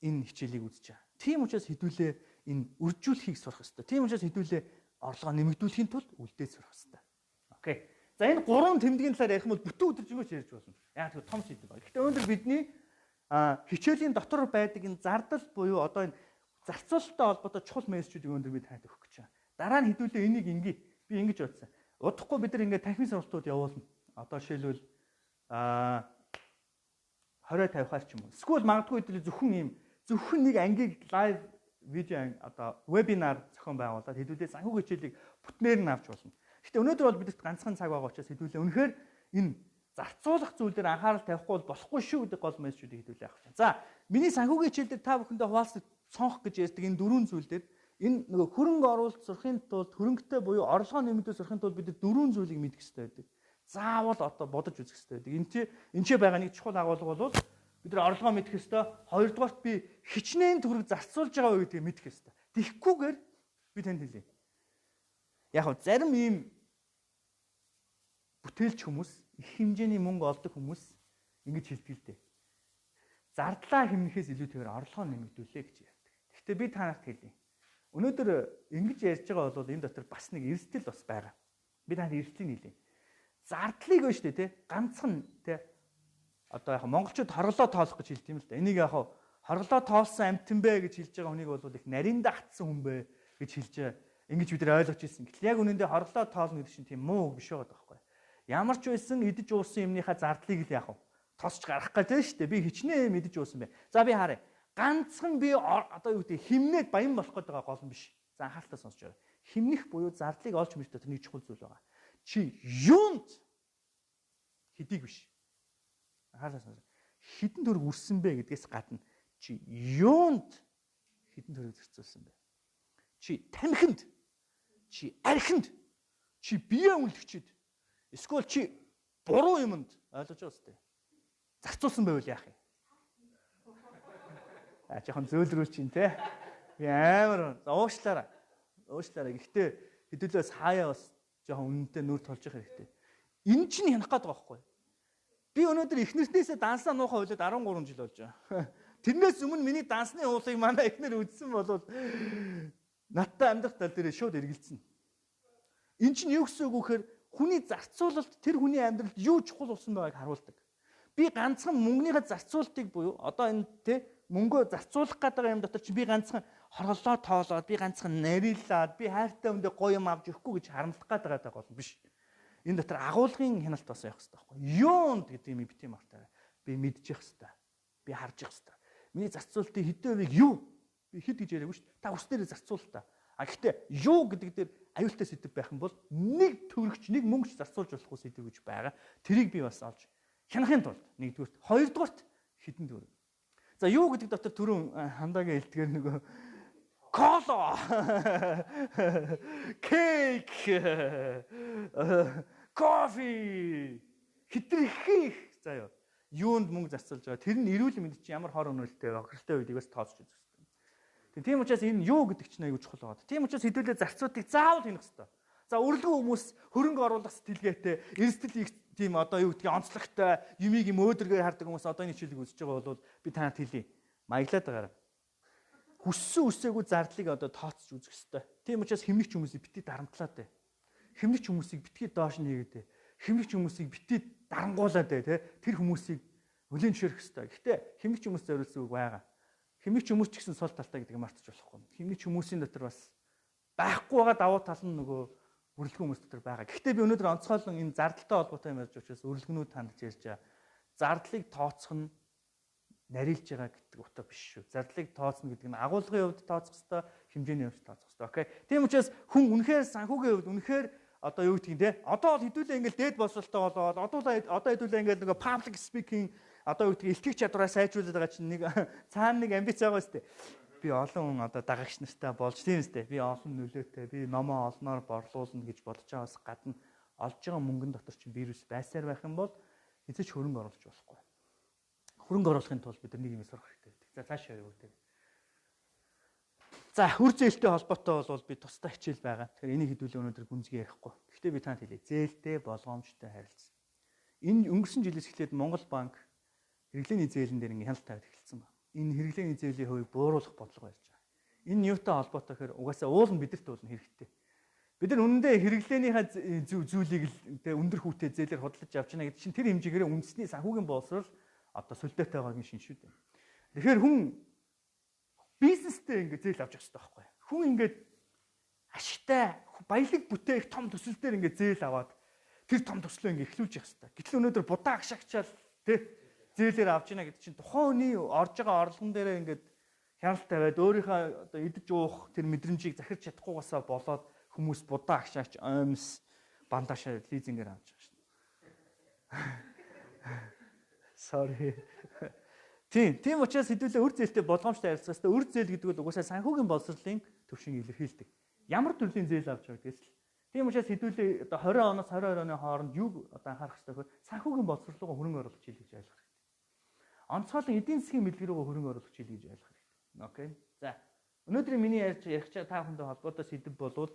энэ хичээлийг үзэж байгаа. Тийм учраас хэдүүлээ энэ үржүүлэхийг сурах хэрэгтэй. Тийм учраас хэдүүлээ орлогоо нэмэгдүүлэхийн тулд үлдээж сурах хэрэгтэй. Окей. За энэ гурван тэмдгийн талаар ярих юм бол бүтэн өдөржингөөч ярьж болно. Яг тэр том шийдэл байна. Гэхдээ өнөөдөр бидний хичээлийн дотор байдаг энэ зардал буюу одоо энэ зарцуулалттай холбоотой чухал мессежүүдийг өнөөдөр би танд өгөх гэж байна. Дараа нь хэдүүлээ энийг ингээ би ингэж бодсон. Удахгүй бид нар ингээ танхимын сургалтууд явуулна. Одоо жишээлбэл 20-50 ч юм уу. Эсвэл магадгүй зөвхөн нэг ангийг лайв видео одоо вебинар зохион байгуулад хэдүүлээ санхүү хичээлийг бүтнээр нь авч болно. Гэхдээ өнөөдөр бол бидэрт ганцхан цаг байгаа учраас хэдүүлээ үнэхээр энэ зарцуулах зүйл дээр анхаарал тавихгүй бол болохгүй шүү гэдэг гол мессежүүдийг хэдүүлээ авах чинь. За, миний санхүүгийн хичээл дээр та бүхэндээ хуваалцах сонгох гэж ярьдаг энэ дөрвөн зүйл дээр энэ нөгөө хөрөнгө оруулалт сурахын тулд хөрөнгөтэй буюу орлогоо нэмэгдүүлэх сурахын тулд бид дөрвөн зүйлийг мэдэх хэрэгтэй байдаг. Заавал одоо бодож үзэх хэрэгтэй байдаг. Энд ч байгаа нэг чухал агуулга бол бид нар орлогоо мэдэх ёстой. Хоёрдугаарт би хичнээн төгрөг зарцуулж байгаа уу гэдгийг мэдэх ёстой. Тэгэхгүйгээр би танд хэлье. Яг нь зарим ийм бүтээлч хүмүүс их хэмжээний мөнгө олдог хүмүүс ингэж хэлдэг л дээ. Зардлаа хэмнэхээс илүүтэйгээр орлогоо нэмэгдүүлээ гэж ярьдаг. Гэхдээ би та нарт хэлье. Өнөөдөр ингэж ярьж байгаа бол энэ дотор бас нэг эрсдэл бас байгаа. Би танд эрсдлийг хэлье. Зардлыг өө штэ тий ганцхан тий одоо яг монголчууд хорглоо тоолох гэж хэлдэг юм л да. Энийг яг хорглоо тоолсон амтэн бэ гэж хэлж байгаа хүнийг бол их нарийнда хатсан хүн бэ гэж хэлж ингэж бид нар ойлгож ирсэн. Гэтэл яг үнэндээ хорглоо тоолно гэдэг чинь тийм муу биш байгаа байхгүй. Ямар ч байсан идэж уусан юмныхаа зардлыг л яг тосч гарах гэж штэ. Би хичнээн мэдэж уусан бэ. За би харъя. Ганцхан би одоо юу гэдэг химнээд баян болох гэдэг гол нь биш. За анхааралтай сонсож байгаа. Химнэх буюу зардлыг олж мэдэх тэр нэг чухал зүйл байгаа. Чи юунд хэдийг биш. Анхааралтай сонсож. Хэдэн төгрөг үрсэн бэ гэдгээс гадна чи юунд хэдэн төгрөг зарцуулсан бэ? Чи тамхинд, чи архинд, чи бие үлдэгчид, эсвэл чи буруу юмд ойлгож байгаа үстэй. Зарцуулсан байвал яах юм? Жоохон зөөлрүүлж чинь те. Би амар уушлаараа. Гэхдээ хэдүүлээс хаяа бас жоохон үнэнтэй нүр толж явах хэрэгтэй. Энэ чинь хянах гээд байгаа байхгүй. Би өнөөдөр эхнэртнээсээ дансаа нуухай хөлөд 13 жил болж байгаа. Тэрнээс өмнө миний дансны уулыг манай эхнэр үзсэн бол надтай амьдрах тал дээр шууд эргэлзсэн. Эн чинь юу гэсэн үг вэхээр хүний зарцуулалт тэр хүний амьдралд юу чухал болсон байгааг харуулдаг. Би ганцхан мөнгөний зарцуулалтыг буюу одоо энэ тэ мөнгөө зарцуулах гэдэг юм дотор чи би ганцхан хорлоо тоолоод би ганцхан нарийнлаад би хайртай хүндээ гоё юм авч өгөхгүй гэж харамлах гэдэг байгаа бол биш. Энэ дотор агуулгын хяналт бас явах хэрэгтэй байхгүй. Юунд гэдэг юм бит юм артаа. Би мэдчих хэвээр. Би харж явах хэвээр. Миний зарцуулалтын хэдэн хувийг юу? Би хэд гэж яриаггүй шүү дээ. Та ус дээрээ зарцуул та. А гэхдээ юу гэдэг дээр аюултай сэдв байх юм бол нэг төгрөгч, нэг мөнгөч зарцуулж болохгүй сэдв гэж байгаа. Тэрийг би бас олж хянахын тулд нэгдүгürt, хоёрдугаарт хідэн төгрөг. За юу гэдэг дотор түрүүн хандагийн хэлдгээр нөгөө кола, кейк, кофе, хитрхих заяа. Юунд мөнгө зарцуулж байгаа. Тэр нь эрүүл мэнд чинь ямар хор өнөөлттэй охиртой үеийг бас тооцож үзэх хэрэгтэй. Тийм учраас энэ юу гэдэг чинь аягүй чухал байгаа. Тийм учраас хэдүүлээ зарцуудыг заавал хийнэх хэрэгтэй. За урилгын хүмүүс хөрөнгө оруулах сэтгэлгээтэй, эрсдэл их тийм одоо юу гэдгийг онцлогтой, юмыг юм өөдрөгээр хардаг хүмүүс одоо энэ хичээлийг үзэж байгаа бол би танад хэлье. Маяглаад байгаарай. Хүссэн үсээгүй зардлыг одоо тооцож үзэх хэрэгтэй. Тийм учраас хэмнэгч хүмүүсийг битгий дарамтлаад бай. Хэмнэгч хүмүүсийг битгий доош нь хийгээд бай. Хэмнэгч хүмүүсийг битгий дарангуулаад бай, тэ. Тэр хүмүүсийг өлийн зөвшөөрөх хэрэгтэй. Гэхдээ хэмнэгч хүмүүс зориулсан үг байгаа. Хэмнэгч хүмүүс ч гэсэн сул талтай гэдгийг мартаж болохгүй. Хэмнэгч хүмүүсийн дотор бас байхгүй байгаа давуу тал нь нөгөө үргэлжлэх хүмүүс дотор байгаа. Гэхдээ би өнөөдөр онцгойлон энэ зардалтай холбоотой юм ярьж учраас үргэлжлэгнүүд хандж ярьж байгаа. Зардлыг тооцох нь нарилж байгаа гэдэг утга биш шүү. Зардлыг тооцно гэдэг нь агуулгын хувьд тооцох ёстой, хэмжээний хувьд тооцох ёстой. Окей. Тийм учраас хүн үнэхээр санхүүгийн хувьд үнэхээр одоо юу гэдгийг те одоо бол хэдүүлээ ингээл дээд боловсролтой болоод одоо хэдүүлээ ингээл нөгөө public speaking одоо юу гэдгийг илтгэх чадвараа сайжруулад байгаа чинь нэг цаана нэг амбиц байгаа шүү дээ. Би олон хүн одоо дагагч нартай болж тийм үстэй. Би олон нөлөөтэй, би номоо олноор борлуулна гэж бодож байгаас гадна олж байгаа мөнгөн дотор чинь вирус байсаар байх юм бол эцэж хөрөнгө оруулж болохгүй. Хөрөнгө оруулахын тулд бид нэг юм сурах хэрэгтэй байдаг. За цааш явъя үү. За үр зээлтэй холбоотой бол би тусдаа хичээл байгаа. Тэгэхээр энийг хэдүүлээ өнөөдөр гүнзгий ярихгүй. Гэхдээ би танд хэлье. Зээлтэй болгоомжтой харилцаа. Энэ өнгөрсөн жилээс эхлээд Монгол банк хэрэглээний зээлэн дээр ингээ хяналт тавьж эхэлсэн байна. Энэ хэрэглээний зээлийн хувийг бууруулах бодлого барьж байгаа. Энэ юутай холбоотой гэхээр угаасаа уул нь бидэрт уулна хэрэгтэй. Бид нар үнэндээ хэрэглээнийхээ зүйлийг л өндөр хүүтэй зээлээр худалдаж авч яана гэдэг чинь тэр хэмжээгээр үндэсний санхүүгийн боловсрол одоо сүлдээтэй байгаагийн шин шүү дээ. Тэгэхээр хүн бизнестэй ингээ зээл авч явах хэрэгтэй байхгүй. Хүн ингээд ашигтай баялаг бүтээх том төсөл дээр ингээ зээл аваад тэр том төслөө ингээ эхлүүлж явах хэрэгтэй. Гэтэл өнөөдөр будаа агшаагчаал тий зээлээр авч яана гэдэг чинь тухайн хүний орж байгаа орлогон дээрээ ингээд хяналт тавиад өөрийнхөө одоо идэж уух тэр мэдрэмжийг захирч чадахгүйгаасаа болоод хүмүүс будаа агшаагч оймс бандашаа лизингээр авч байгаа шүү дээ. Sorry. Тийм учраас хэдүүлээ үр зээлтэй болгоомжтой харилцаастай үр зээл гэдэг бол угаасаа санхүүгийн боловсролын төвшинг илэрхийлдэг. Ямар төрлийн зээл авч байгаа гэсэн. Тийм учраас хэдүүлээ одоо 20 оноос 22 оны хооронд юу одоо анхаарах хэрэгтэй вэ? Санхүүгийн боловсролоо хөрөнгө оруулах хичээл гэж ойлгох хэрэгтэй. Онцгойлон эдийн засгийн мэдлэг рүү хөрөнгө оруулах хичээл гэж ойлгох хэрэгтэй. Окей. За өнөөдрийн миний ярих та бүхэндээ холбоотой сэдв болвол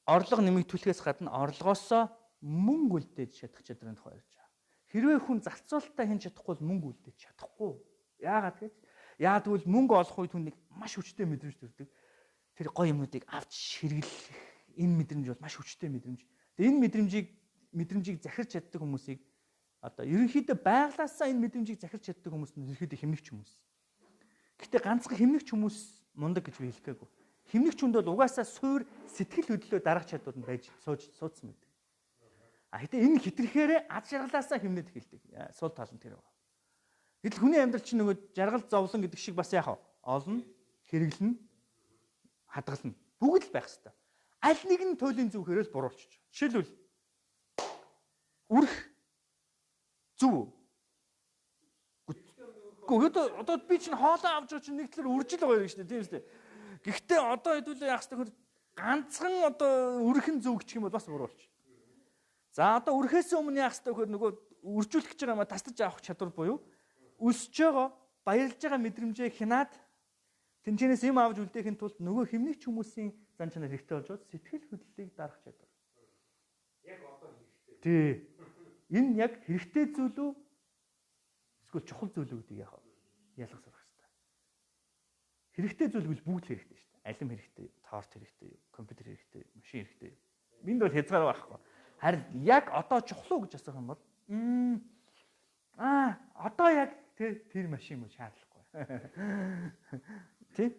орлого нэмэгдүүлэхээс гадна орлогоосоо мөнгө үлдээж чадах чадрын тухай ярьж байгаа. Хэрвээ хүн зарцуулалтаа хийн чадахгүй бол мөнгө үлдээж чадахгүй. Яагаад гэж? Яа тэгвэл мөнгө олох үед хүнийг маш хүчтэй мэдрэмж төрдөг. Тэр гоё юмнуудыг авч хэрэглэх энэ мэдрэмж бол маш хүчтэй мэдрэмж. Тэгээ энэ мэдрэмжийг захирч чаддаг хүмүүсийг одоо ерөнхийдөө байглаасаа энэ мэдрэмжийг захирч чаддаг хүмүүс нь ерөнхийдөө хэмнэгч хүмүүс. Гэхдээ ганцхан хэмнэгч хүмүүс мундаг гэж би хэлэхгүй. Хэмнэгч хүнд бол угаасаа суур сэтгэл хөдлөлөө дарах чадвар нь байж суудсан байдаг. Гэтэ энэ хитрхээр ад жаргалаасаа хэмнээд эхэлдэг. Сул тал нь тэр байна. Гэтэл хүний амьдрал чинь нөгөө жаргал зовлон гэдэг шиг бас яах вэ? Олно, хэрэглэнэ, хадгална. Бүгд л байх хэвээр. Аль нэг нь туйлын зүгээрээ л буруулчих. Жишээлбэл үрх зүв. Гэхдээ одоо би чинь хоолоо авч байгаа чинь нэг талаар үржил байгаа юм шүү дээ, тийм үстэй. Гэхдээ одоо хэдүүлээ яах вэ? Ганцхан одоо үрхэн зүв гэх юм бол бас буруулчих. За одоо үрхээс өмнө яах вэ гэхээр нөгөө үржүүлэх гэж байгаа юм тасдаж авах чадвар буюу өсөж байгаа баярлж байгаа мэдрэмжээ хянаад тэнцэнээс юм авч үлдээхин тулд нөгөө химнэгч хүмүүсийн зан чанар хэрэгтэй болж байгаа сэтгэл хөдлөлийг дарах чадвар. Яг одоо хэрэгтэй. Тий. Энэ яг хэрэгтэй зүйл үү? Эсвэл чухал зүйл үү гэдгийг ялгах сурах хэрэгтэй. Хэрэгтэй зүйл бол бүгд хэрэгтэй шүү дээ. Алим хэрэгтэй, торт хэрэгтэй, компьютер хэрэгтэй, машин хэрэгтэй. Энд бол хязгаар байхгүй. Харин яг одоо чухал уу гэж асуух юм бол одоо яг тэр машин мөн шаардлагагүй. Тий?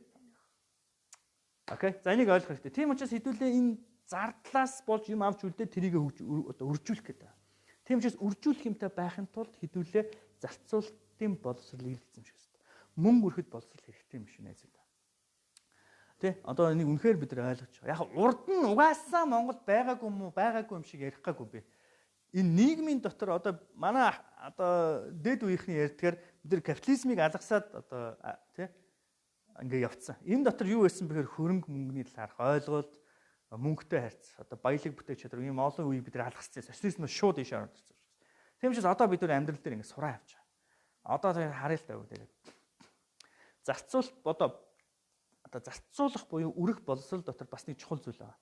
Окей. За энийг ойлгох хэрэгтэй. Тийм учраас хэдүүлээ энэ зардлаас болж юм авч үлдээ тэрийг үржүүлэх гэдэг. Тийм учраас үржүүлэх юмтай байхын тулд хэдүүлээ зарцуулалтын боловсролыг эзэмших хэрэгтэй. Мөнгө өрөхөд боловсрол хэрэгтэй юм шиг найзаа. Тэ? Одоо энийг үнэхээр бид нар ойлгож байгаа. Яг урд нь угаасаа Монголд байгаагүй юм уу, байгаагүй юм шиг ярих гаагүй би. Энэ нийгмийн дотор одоо манай одоо дэд үеийнхний ярьдгаар бид нар капитализмыг алгасаад одоо тий ингээ явцсан. Энэ дотор юу байсан бэхээр хөрөнгө мөнгөний талаарх ойлголт, мөнгөтэй харьц, одоо баялаг бүтээх чадвар ийм олон үеийг бид нар алгасчихсан. Социализмоос шууд ийш ороод ирсэн. Тийм учраас одоо бид нар амьдрал дээр ингээ сураа явж байгаа. Одоо тэр харъя л таа үү тэгээд. Зарцуулалт одоо зарцуулах буюу өрөх боловсрол дотор бас нэг чухал зүйл байна.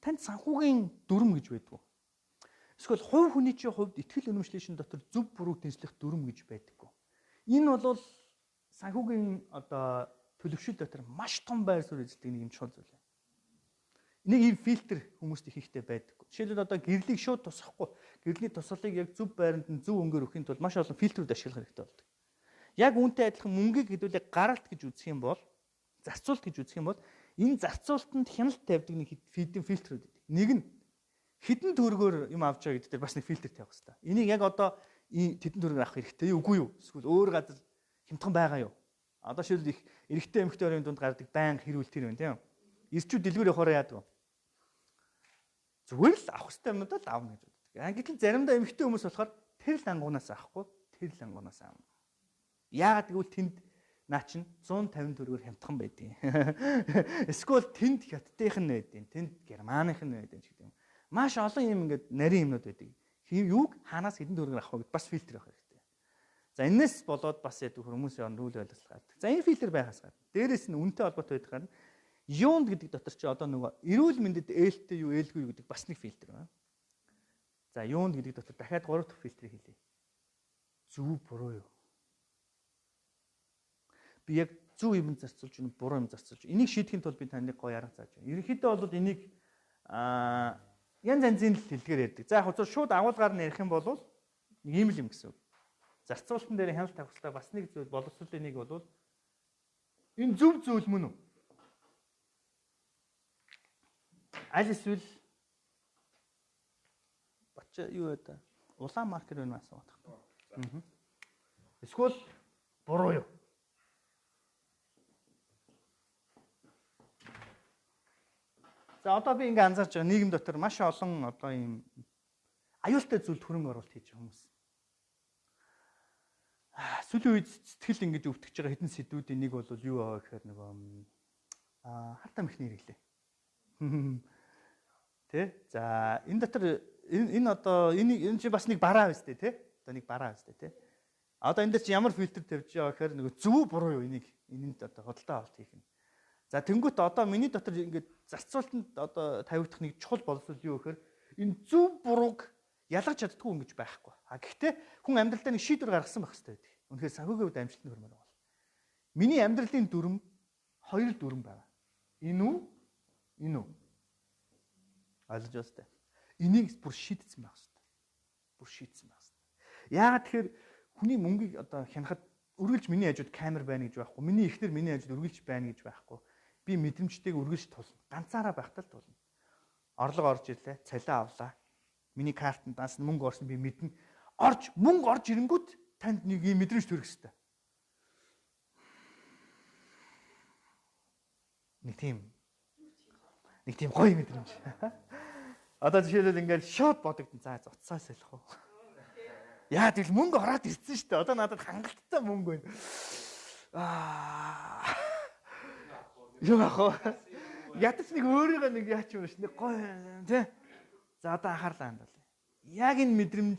Танд санхүүгийн дүрм гэж байдгүй. Эсвэл хувь хүний чинь хувьд итгэл үнэмшлийн дотор зөв бурууг дэнслэх дүрм гэж байдаггүй. Энэ бол санхүүгийн одоо төлөвшөл дотор маш том байр суурь эзэлдэг нэг юм чухал зүйл байна. Нэг юм фильтр хүмүүст их ихтэй байдаггүй. Жишээлбэл одоо гэрлийг шууд тусахгүй, гэрлийн тусгалыг яг зөв байранд нь зөв өнгөөр өгөхийн тулд маш олон фильтрүүд ашиглах хэрэгтэй болдог. Яг үүнтэй адилхан мөнгийг хэдүүлээ гаралт гэж үзэх юм бол, зарцуулалт гэж үзэх юм бол энэ зарцуулалтанд хяналт тавьдаг нэг хэдэн фильтрүүд байдаг. Нэг нь хэдэн төгрөгөөр юм авч байгаа гэдэг дээр бас нэг фильтр тавих хэрэгтэй. Энийг яг одоо тэдэн төгрөгөөр авах хэрэгтэй юу, үгүй юу? Эсвэл өөр газар хямдхан байгаа юу? Одоо шил их эрэгтэй эмэгтэй хоёрын дунд гардаг байн хэрүүл тэр байна тийм үү? Ирчүүд дэлгүүр явахаараа яадаг вэ? Зүгээр л авах хэрэгтэй юмнуудаа л авна гэж боддог. Гэтэл заримдаа эмэгтэй хүмүүс болохоор тэр л ангуунаас авахгүй, тэр л ангуунаас авна. Яагаад гэвэл тэнд наа чин 150 төгрөгөөр хямдхан байдیں۔ Эсвэл тэнд хятадынх нь байдیں۔ Тэнд германых нь байдیں ч гэдэг юм. Маш олон юм ингээд нарийн юмнууд байдаг. Юуг хаанаас хэдэн төгрөгөөр авах вэ гэд бас фильтр авах хэрэгтэй. За энэс болоод бас яд хүмүүсийн онд үйл ойлголт гардаг. За энэ фильтр байхаас гадна дээрэс нь үнэтэй холбоотой байдаг гарна. Юунд гэдэг дотор чи одоо нөгөө эрүүл мэндэд ээлтэй юу ээлгүй юу гэдэг бас нэг фильтр байна. За юунд гэдэг дотор дахиад 3 дахь фильтрийг хэлье. Зөв буруу юу? Би яг зөв юм зарцуулж, буруу юм зарцуулж. Энийг шийдэхин тулд би таныг гоё арга зааж байна. Ерөнхийдөө бол энийг янз янзын хэлдгээр ярьдаг. За яг хөө шууд агуулгаар нь ярих юм бол нэг юм л юм гэсэн үг. Зарцуулалтын дээр хяналт тавьхлаа бас нэг зүйл боловсролын нэг бол энэ зөв зүйл мөн үү? Аль эсвэл бач юу вэ? Улаан маркер байна асуух. Эсвэл буруу юу? За одоо би ингээ анзаарч байгаа нийгэм дотор маш олон одоо ийм аюултай зүйлд хөрөнгө оруулалт хийж байгаа хүмүүс. Сүүлийн үед сэтгэл ингэж өвтгөж байгаа хэдэн сэдвүүдийн нэг бол юу аа гэхээр нөгөө хартам ихний хэрэглээ. Тэ? За энэ дотор энэ одоо энэ чи бас нэг бараа байс тээ, тэ? Одоо нэг бараа байс тээ, тэ? Одоо энэ дээр чи ямар фильтр тавьж байгаа гэхээр нөгөө зөв буруу юу энийг энэнд одоо худалдаа авалт хийх юм. За тэнгуут одоо миний дотор ингээд зарцуулалтанд одоо тавигдах нэг чухал боловсрол юу гэхээр энэ зөв бурууг ялгаж чаддгүй юм гэж байхгүй. Гэхдээ хүн амьдралдаа нэг шийдвэр гаргасан байх хэрэгтэй байдаг. Үнэхээр санхүүгийн хувьд амжилтанд хүрмээр байна. Миний амьдралын дүрм хоёр дүрм байна. Энэ үү? Энэ үү? Ойлгож байна тест. Энийг бүр шийдсэн байх хэрэгтэй. Бүр шийдсэн байх хэрэгтэй. Яагаад тэгэхээр хүний мөнгийг одоо хянахад үргэлж миний хажууд камер байна гэж байхгүй. Миний эхнэр миний хажууд үргэлж байна гэж байхгүй. Би мэдрэмжтэйг үргэлж тулна. Ганцаараа байхдаа л тулна. Орлого орж ирлээ, цалиа авлаа. Миний картанд данс мөнгө орсон би мэднэ. Мөнгө орж ирэнгүүт танд нэг юм мэдрэмж төрөх хэрэгтэй. Нэг тийм гоё мэдрэмж. Одоо жишээлбэл ингээл шууд бодогдсон. За уцаас ялах уу? Яа тэгэл мөнгө ороод ирсэн шүү дээ. Одоо надад хангалттай мөнгө байна. Юу яах вэ? Ядаж нэг өөрийгөө нэг яач юм ш. Нэг гоё тий. За одоо анхаарлаа хандуул. Яг энэ мэдрэмж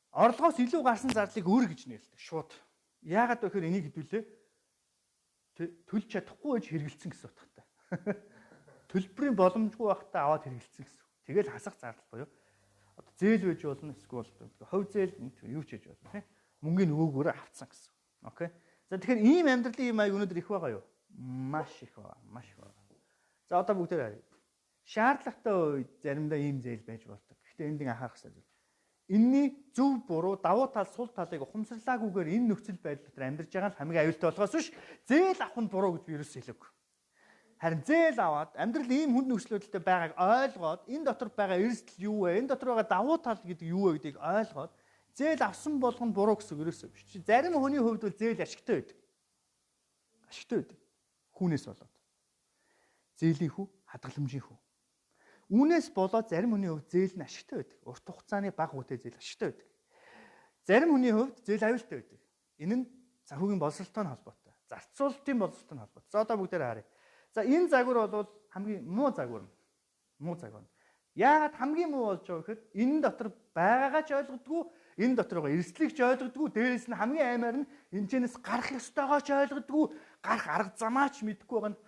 Орлогоос илүү гарсан зарлыг өөр гэж нэрэлдэг шууд. Яагаад вэ гэхээр энийг хэдүүлээ төлж чадахгүй байж хэрэгэлсэн гэсэн утгатай. Төлбөрийн боломжгүй байхдаа аваад хэрэгэлсэн гэсэн. Тэгэл хасах зардал буюу одоо зээл байж болно, эсвэл хувь зээл юу ч хийж болно тийм. Мөнгөний нөгөөгөөрөө авцсан гэсэн. Окей. За тэгэхээр ийм амьдралын юм аяг өнөөдөр их байгаа юу? Маш их байгаа, маш их байгаа. За одоо бүгдээр харъя. Шаардлагатай үед заримдаа ийм зээл байж болдог. Гэхдээ энд нэг анхаарах хэрэгтэй. Энийний зөв буруу, давуу тал, сул талыг ухамсарлаагүйгээр энэ нөхцөл байдал дотор амьдарч байгаа нь хамгийн аюултай болохоос биш зээл авах нь буруу гэж би ерөөсөө хэлээгүй. Харин зээл аваад амьдрал ийм хүнд нөхцөлөдөлтэй байгааг ойлгоод энэ дотор байгаа эрсдэл юу вэ? Энэ дотор байгаа давуу тал гэдэг юу вэ гэдгийг ойлгоод зээл авсан болгоно буруу гэсэн ерөөсөө биш. Зарим хүний хувьд бол зээл ашигтай байдаг. Ашигтай байдаг. Хүүнээс болоод. Зээлийн хүү, хадгаламжийн хүү. Үүнээс болоод зарим хүний хувьд зээл нь ашигтай байдаг. Урт хугацааны бага үедээ зээл ашигтай байдаг. Зарим хүний хувьд зээл аюултай байдаг. Энэ нь санхүүгийн боловсролтой холбоотой. Зарцуулалтын боловсролтой холбоотой. За одоо бүгдээр харъя. За энэ загвар бол хамгийн муу загвар. Муу загвар. Яагаад хамгийн муу болж байгаа гэхээр энэ дотор байгаагаа ч ойлгодгүй, энэ дотор байгаа эрсдлийг ч ойлгодгүй, дээрээс нь хамгийн аймаар нь энэчнээс гарах ёстойгоо ч ойлгодгүй, гарах арга замаа ч мэдэхгүй байгаа нь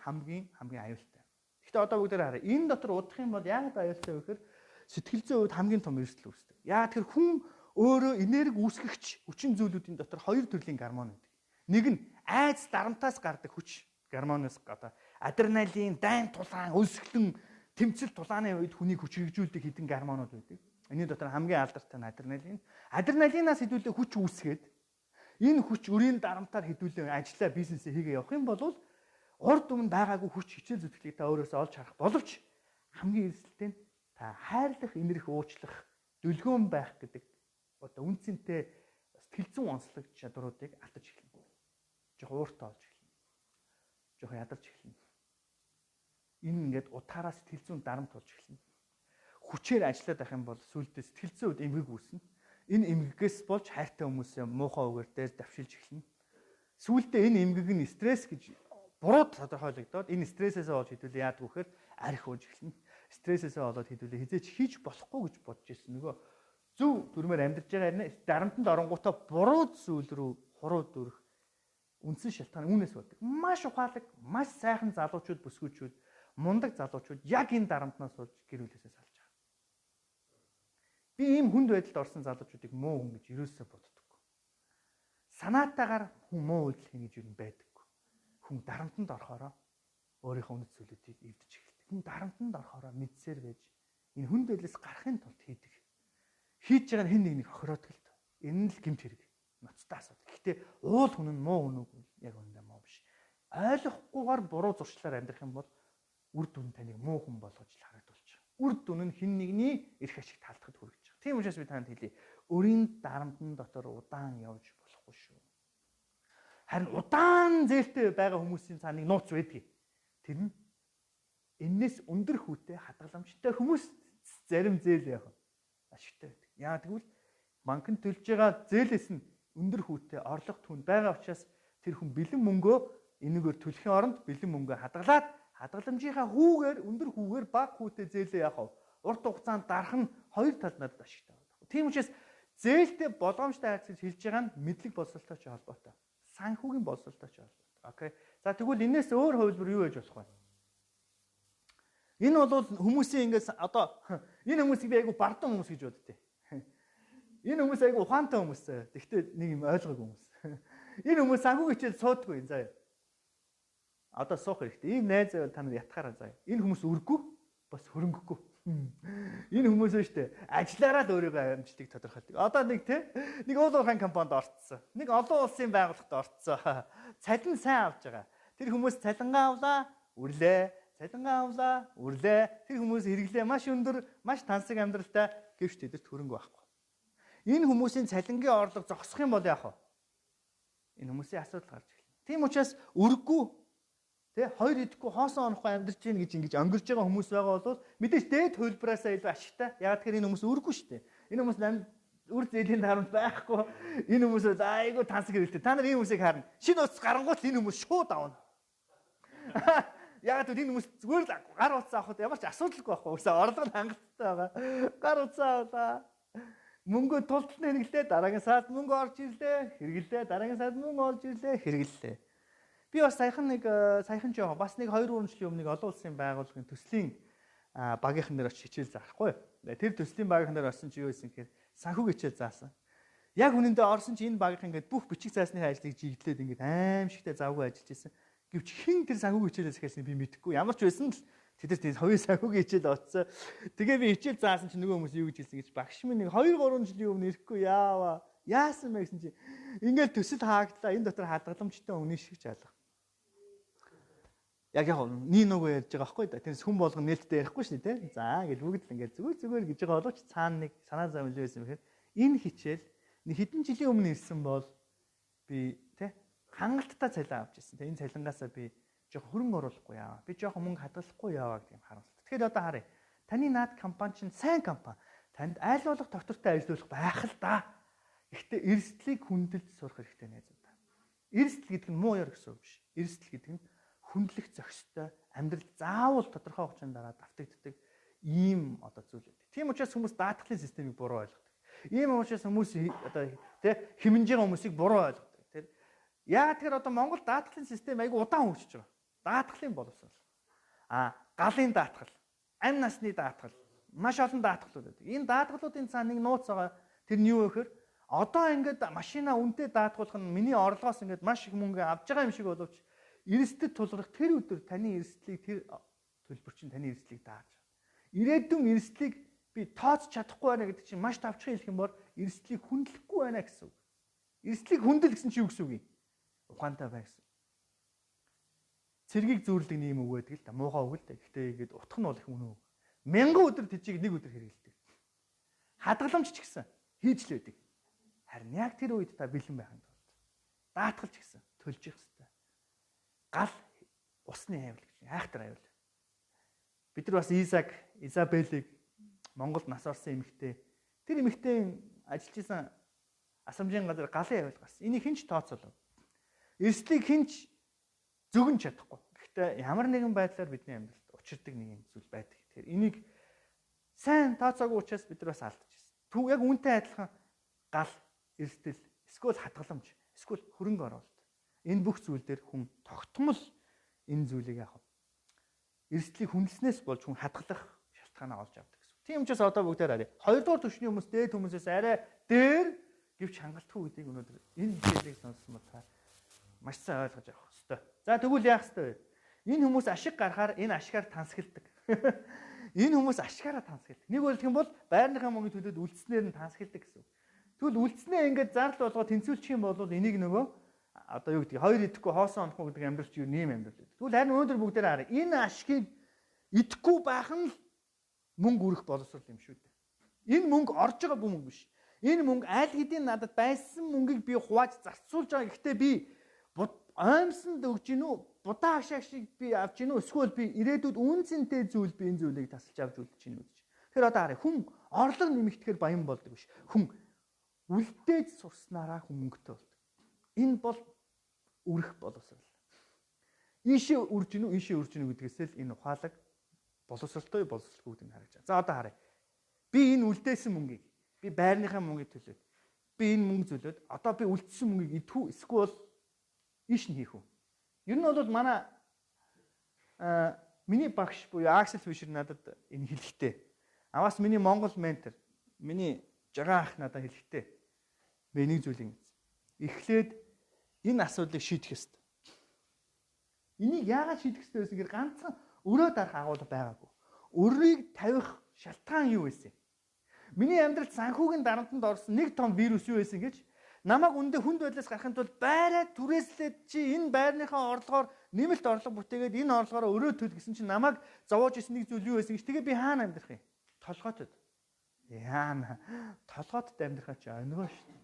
хамгийн аюултай. Гэхдээ одоо бүгдээр харъя. Энэ дотор удах юм бол яагаад аюултай вэ гэхээр сэтгэл зүйн хувьд хамгийн том эрсдэл үүсдэг. Яагаад тэгэхээр хүн өөрөө энерги үүсгэгч хүчин зүйлүүдийн дотор хоёр төрлийн гормон байдаг. Нэг нь айц дарамтаас гардаг хүч гормоноос гадаа адреналин, дайн тулаан, өсгөлөн, тэмцэл тулааны үед хүнийг хүчрэгжүүлдэг хэдэн гормонууд байдаг. Энийн дотор хамгийн алдартай нь адреналин. Адреналинаас хэдүүлээ хүч үүсгээд энэ хүч өрийн дарамтаар хэдүүлээ ажиллаа бизнесээ хийгээ явах юм бол урд өмнө байгаагүй хүч хичээл зүтгэлийг та өөрөөсөө олж харах боловч хамгийн эрсдэлтэй нь та хайрлах, инэрх, уучлах, дүлгөөн байх гэдэг одоо үнцэнтэй сэтгэл зүйн онцлог чадваруудыг алдаж эхэлнэ. Жохоо ууртаа олж эхэлнэ. Жохоо ядарч эхэлнэ. Энэ ингээд утгаараа сэтгэл зүйн дарамт болж эхэлнэ. Хүчээр ажиллаад байх юм бол сүултээ сэтгэл зүйн үед эмгэг үүснэ. Энэ эмгэгээс болж хайртай хүмүүсээ муухай үгээр дээр давшилж эхэлнэ. Сүултээ энэ эмгэг нь стресс гэж буруу тодорхойлогдоод энэ стрессээс болж хэдүүлээ яадаг вэхээр арх ууж эхэлнэ. Стрессээс болоод хэдүүлээ хизээч хийж болохгүй гэж бодож ирсэн. Нөгөө зөв дүрмээр амьдарч байгаа дарамтанд оронгуудаа буруу зүйл рүү хуруу дөрөх үндсэн шалтгаан үүнээс болдог. Маш ухаалаг, маш сайхан залуучууд, бүсгүүчүүд, мундаг залуучууд яг энэ дарамтнаас болж гэр бүлээсээ салж байгаа. Би ийм хүнд байдалд орсон залуучуудыг муу хүн гэж ерөөсөө боддоггүй. Санаатаагаар хүн муу үйлдэл хийнэ гэж юм байдаггүй. Хүн дарамтанд орохороо өөрийнхөө үнэт зүйлүүдийг эвдэж эхэлдэг. Хүн дарамтанд орохороо мэдсээр байж энэ хүнд байдлаас гарахын тулд хийдэг. Хийж байгаа нь хэн нэг хохироод гэлт. Энэ л гэмт хэрэг. Ноцтой асуудал. Гэхдээ уул хүн нь муу хүн үгүй яг үүндээ муу биш. Ойлгохгүйгээр буруу зуршлаар амьдрах юм бол үр дүн таныг муу хүн болгож л харагдуулж байгаа. Үр дүн нь хэн нэгний эрх ашиг таалдахад хүргэж байгаа. Тийм учраас би танд хэлье. Өрийн дарамтны дотор удаан явж болохгүй шүү. Харин удаан зээлтэй байгаа хүмүүсийн цааныг нууц байдаг. Тэр нь энээс өндөр хүүтэй хадгаламжтай хүмүүс зарим зээл явах ашигтай байдаг. Яа тэгвэл банкнд төлж байгаа зээлээс нь өндөр хүүтэй орлого түн байгаа учраас тэр хүн бэлэн мөнгөө энэгээр төлөхийн оронд бэлэн мөнгөө хадгалаад хадгаламжийнхаа хүүгээр өндөр хүүгээр бага хүүтэй зээлээ явах. Урт хугацаанд дарах нь хоёр тал надад ашигтай байна. Тийм учраас зээлтэй болгоомжтой хайц гэж хэлж байгаа нь мэдлэг боловсролтой ч холбоотой. Санхүүгийн боловсролтой ч холбоотой. Окей. За тэгвэл энэс өөр хувилбар юу байж болох вэ? Энэ бол хүмүүсийн ингээс одоо энэ хүмүүсийг би айгу бардан хүмүүс гэж боддتي. Энэ хүмүүс айгу ухаантай хүмүүс. Тэгвэл нэг юм ойлгоогүй хүмүүс. Энэ хүмүүс санхүү хичээл суудгүй энэ заяа. Одоо суух хэрэгтэй. Ийм найз байвал та нар ятгаараа заяа. Энэ хүмүүс үргэхгүй бас хөрөнгөхгүй. Энэ хүмүүс нь шүү дээ. Ажиллаараа л өөрийгөө амжилтыг тодорхойлдог. Одоо нэг нэг уул уурхайн компанид орцсон. Нэг олон улсын байгууллагад орцсон. Цалин сайн авч байгаа. Тэр хүмүүс цалингаа авлаа, үрлээ. Цалингаа авлаа, үрлээ. Тэр хүмүүс хэрэглээ маш өндөр, маш тансаг амьдралтай гэвч тэдэрт хөрөнгө байхгүй. Энэ хүмүүсийн цалингийн орлого зогсох юм бол яах вэ? Энэ хүмүүсийн асуудал гарч ирнэ. Тийм учраас үргэхгүй хоёр идэхгүй хоосон онохгүй амьдарч гин гэж ингэж өнгөрч байгаа хүмүүс байгаа бол мэдээж дээд хөлбраасаа илүү ашигтай. Яг тэгэхээр энэ хүмүүс үргэхгүй шүү дээ. Энэ хүмүүс үр зээлийн дарамт байхгүй. Энэ хүмүүс айгүй тансаг хэрэгтэй. Та нар энэ хүмүүсийг харна. Шинэ ус гарангуут энэ хүмүүс шууд авна. Яг тэр энэ хүмүүс зүгээр л гар утсаа авахд ямар ч асуудалгүй байхгүй. Өсөө орлого нь хангалттай байгаа. Гар утсаа авлаа. Мөнгө тултална хэрэглээ, дараагийн сард мөнгө орж ирлээ, хэрэглээ, дараагийн сард мөнгө орж ирлээ, хэрэглээ. Би бас саяхан жоо бас нэг 2-3 жилийн өмнө олон улсын байгууллагын төслийн багийнхан дээр очиж хичээл заахгүй. Тэр төслийн багийнхан дээр орсон чи юу гэсэн гэхээр санхүү хичээл заасан. Яг үнэндээ орсон чи энэ багийнхан ингээд бүх бичиг цаасны ажлыг жиглээд ингээд аимшигтай завгүй ажиллаж ирсэн. Гэвч хэн тэр санхүү хичээлээс ихсэн би мэдэхгүй. Ямар ч байсан л тэд хоёр санхүүгийн хичээл оцсон. Тэгээ би хичээл заасан чи нөгөө хүмүүс юу гэж хэлсэн гэж багш минь нэг 2-3 жилийн өмнө ирэхгүй яава. Яасан бэ гэсэн чи ингээд төсөл хаагдлаа энэ дотор хадгаламжтай үнэ шиг ч алга. Яг нэг нөгөө ярьж байгаа байхгүй да. Тэрс хүн болгон нээлттэй ярихгүй шнэ тий. За гэж бүгд л ингээд зүгээр гэж байгаа боловч цаана нэг санаа зовлон байсан юм хэрэг. Энэ хичээл нэг хэдэн жилийн өмнө ирсэн бол би тий хангалттай цалин авч ирсэн. Тэгээ энэ цалингаасаа би жоохон хөрөнгө оруулахгүй яава. Би жоохон мөнгө хадгалахгүй яава гэдэг юм харамсалтай. Тэгэхээр одоо харъя. Таны наад компани чинь сайн компани. Танд айл болох доктортой ажиллах байх л да. Гэхдээ эрсдлийг хүндэлж сурах хэрэгтэй найзуудаа. Эрсдэл гэдэг нь муу ёр гэсэн үг биш. Эрсдэл гэдэг нь хүндлэх зохистой амьдрал заавал тодорхой хугацааны дараа давтагддаг ийм одоо зүйл үү. Тийм учраас хүмүүс даатгалын системийг буруу ойлгодог. Ийм учраас хүмүүс одоо тий хэмнэж байгаа хүмүүсийг буруу ойлгодог. Тэр яагаад тэгэхээр одоо Монгол даатгалын систем айгүй удаан хөгжиж байгаа. Даатгалын боловсрол. Галын даатгал, амь насны даатгал, маш олон даатгалууд байдаг. Энэ даатгалуудын цаана нэг нууц байгаа. Тэр нь юу вэ гэхээр одоо ингээд машина үнэтэй даатгуулах нь миний орлогоос ингээд маш их мөнгө авч байгаа юм шиг боловч эрсдэд тулгарх тэр өдөр таны эрсдлийг тэр төлбөр чинь таны эрсдлийг дааж байна. Ирээдүйн эрсдлийг би тооцож чадахгүй байна гэдэг чинь маш тавчхан хэлэх юм бол эрсдлийг хүндлэхгүй байна гэсэн үг. Эрсдлийг хүндэл гэсэн чинь юу гэсэн үг юм? Ухаантай бай гэсэн. Цэргийг зүүрлэг нэм үг байдаг л да. Муухай үг л да. Гэхдээ ингэж утх нь бол их үнэн үг. 1000 өдөр тэжийг нэг өдөр хэрэгэлдэг. Хадгаламж ч гэсэн хийж л байдаг. Харин яг тэр үед та бэлэн байх юм бол даатгалж гэсэн төлж явах хэрэгтэй. Гал усны хайвал гэж айхтар хайвал. Бид нар бас Изабелийг Монголд нас орсон эмэгтэй. Тэр эмэгтэй ажиллаж исэн асамжийн газар галын хайвал гарсан. Энийг хинч тооцоолоо. Эрсдлийг хинч зөгнж чадахгүй. Гэхдээ ямар нэгэн байдлаар бидний амьдралд учирдаг нэг юм зүйл байдаг. Тэгэхээр энийг сайн тооцоогүй учраас бид нар бас алдчихсан. Түг яг үүнтэй адилхан гал, эрсдэл, эсвэл хадгаламж, эсвэл хөрөнгө оруулалт. Энэ бүх зүйл дээр хүн тогтмол энэ зүйлийг яах вэ? Эрсдлийг хүндлснээс болж хүн хадгалах шалтгаанаа олж авдаг гэсэн. Тийм учраас одоо бүгдээр харъя. Хоёрдугаар түвшний хүмүүс дээд хүмүүсээс арай дээр гэвч хангалтгүй гэдгийг өнөөдөр энэ хэлийг сонссон бол та маш сайн ойлгож авах хэрэгтэй. За тэгвэл яах ёстой вэ? Энэ хүмүүс ашиг гарахаар энэ ашгаар тансагладаг. Энэ хүмүүс ашгаараа тансагладаг. Нэг үгэл юм бол байрныхаа мөнгөний төлөөд үлдснээр нь тансагладаг гэсэн. Тэгвэл үлдснээ ингээд зардал болгоод тэнцвүүлчих юм бол энийг нөгөө одоо юу гэдэг хоёр идэхгүй хоосон онохгүй гэдэг амьдрал чи юу нэм амьдрал гэдэг. Тэгвэл харин өнөөдөр бүгдээр харъя. Энэ ашгийг идэхгүй байх нь мөнгө үрэх боловсрол юм шүү дээ. Энэ мөнгө орж байгаа бүх мөнгө биш. Энэ мөнгө аль хэдийн надад байсан мөнгийг би хувааж зарцуулж байгаа. Гэхдээ би аимсанд өгж гин үү? Будаа хашааг шиг би авч гин үү? Эсвэл би ирээдүйд үнцэнтэй зүйл би энэ зүйлийг тасалж авч үлдэж гин үү гэж. Тэгэхээр одоо харъя. Хүн орлого нэмэгдэхээр баян болдог биш. Хүн үлдээж сурснараа хүн мөнгөтэй болдог. Энэ бол үрэх боловсрол. Ийшээ үрж гин үү? Ийшээ үрж гин үү гэдгээс л энэ ухаалаг боловсролтой боловсролгүй гэдгийг харж байгаа. За одоо харъя. Би энэ үлдээсэн мөнгийг би байрныхаа мөнгийг төлөөд би энэ мөнгө зөлөөд одоо би үлдсэн мөнгийг идэхүү эсвэл ийш нь хийх үү? Ер нь бол манай миний багш буюу Аксел Фишер надад энэ хэлэхдээ аваас миний Монгол ментор миний жагаан ах надад хэлэхдээ би нэг зүйлийг эхлээд энэ асуудлыг шийдэх ёстой. Энийг яагаад шийдэх ёстой байсан гэхээр ганцхан өрөө дарах агуулга байгаагүй. Өрийг тавих шалтгаан юу байсан? Миний амьдралд санхүүгийн дарамтанд орсон нэг том вирус юу байсан гэж намайг үндэ хүнд байдлаас гарахын тулд байраа түрээслээд чи энэ байрныхаа орлогоор нэмэлт орлого бүтээгээд энэ орлогоороо өрөө төл гэсэн чинь намайг зовоож исэн нэг зүйл юу байсан гэж тэгээ би хаана амьдрах юм? Толгойтод. Яана. Толгойтод амьдрахаа чи өнгөө шүү.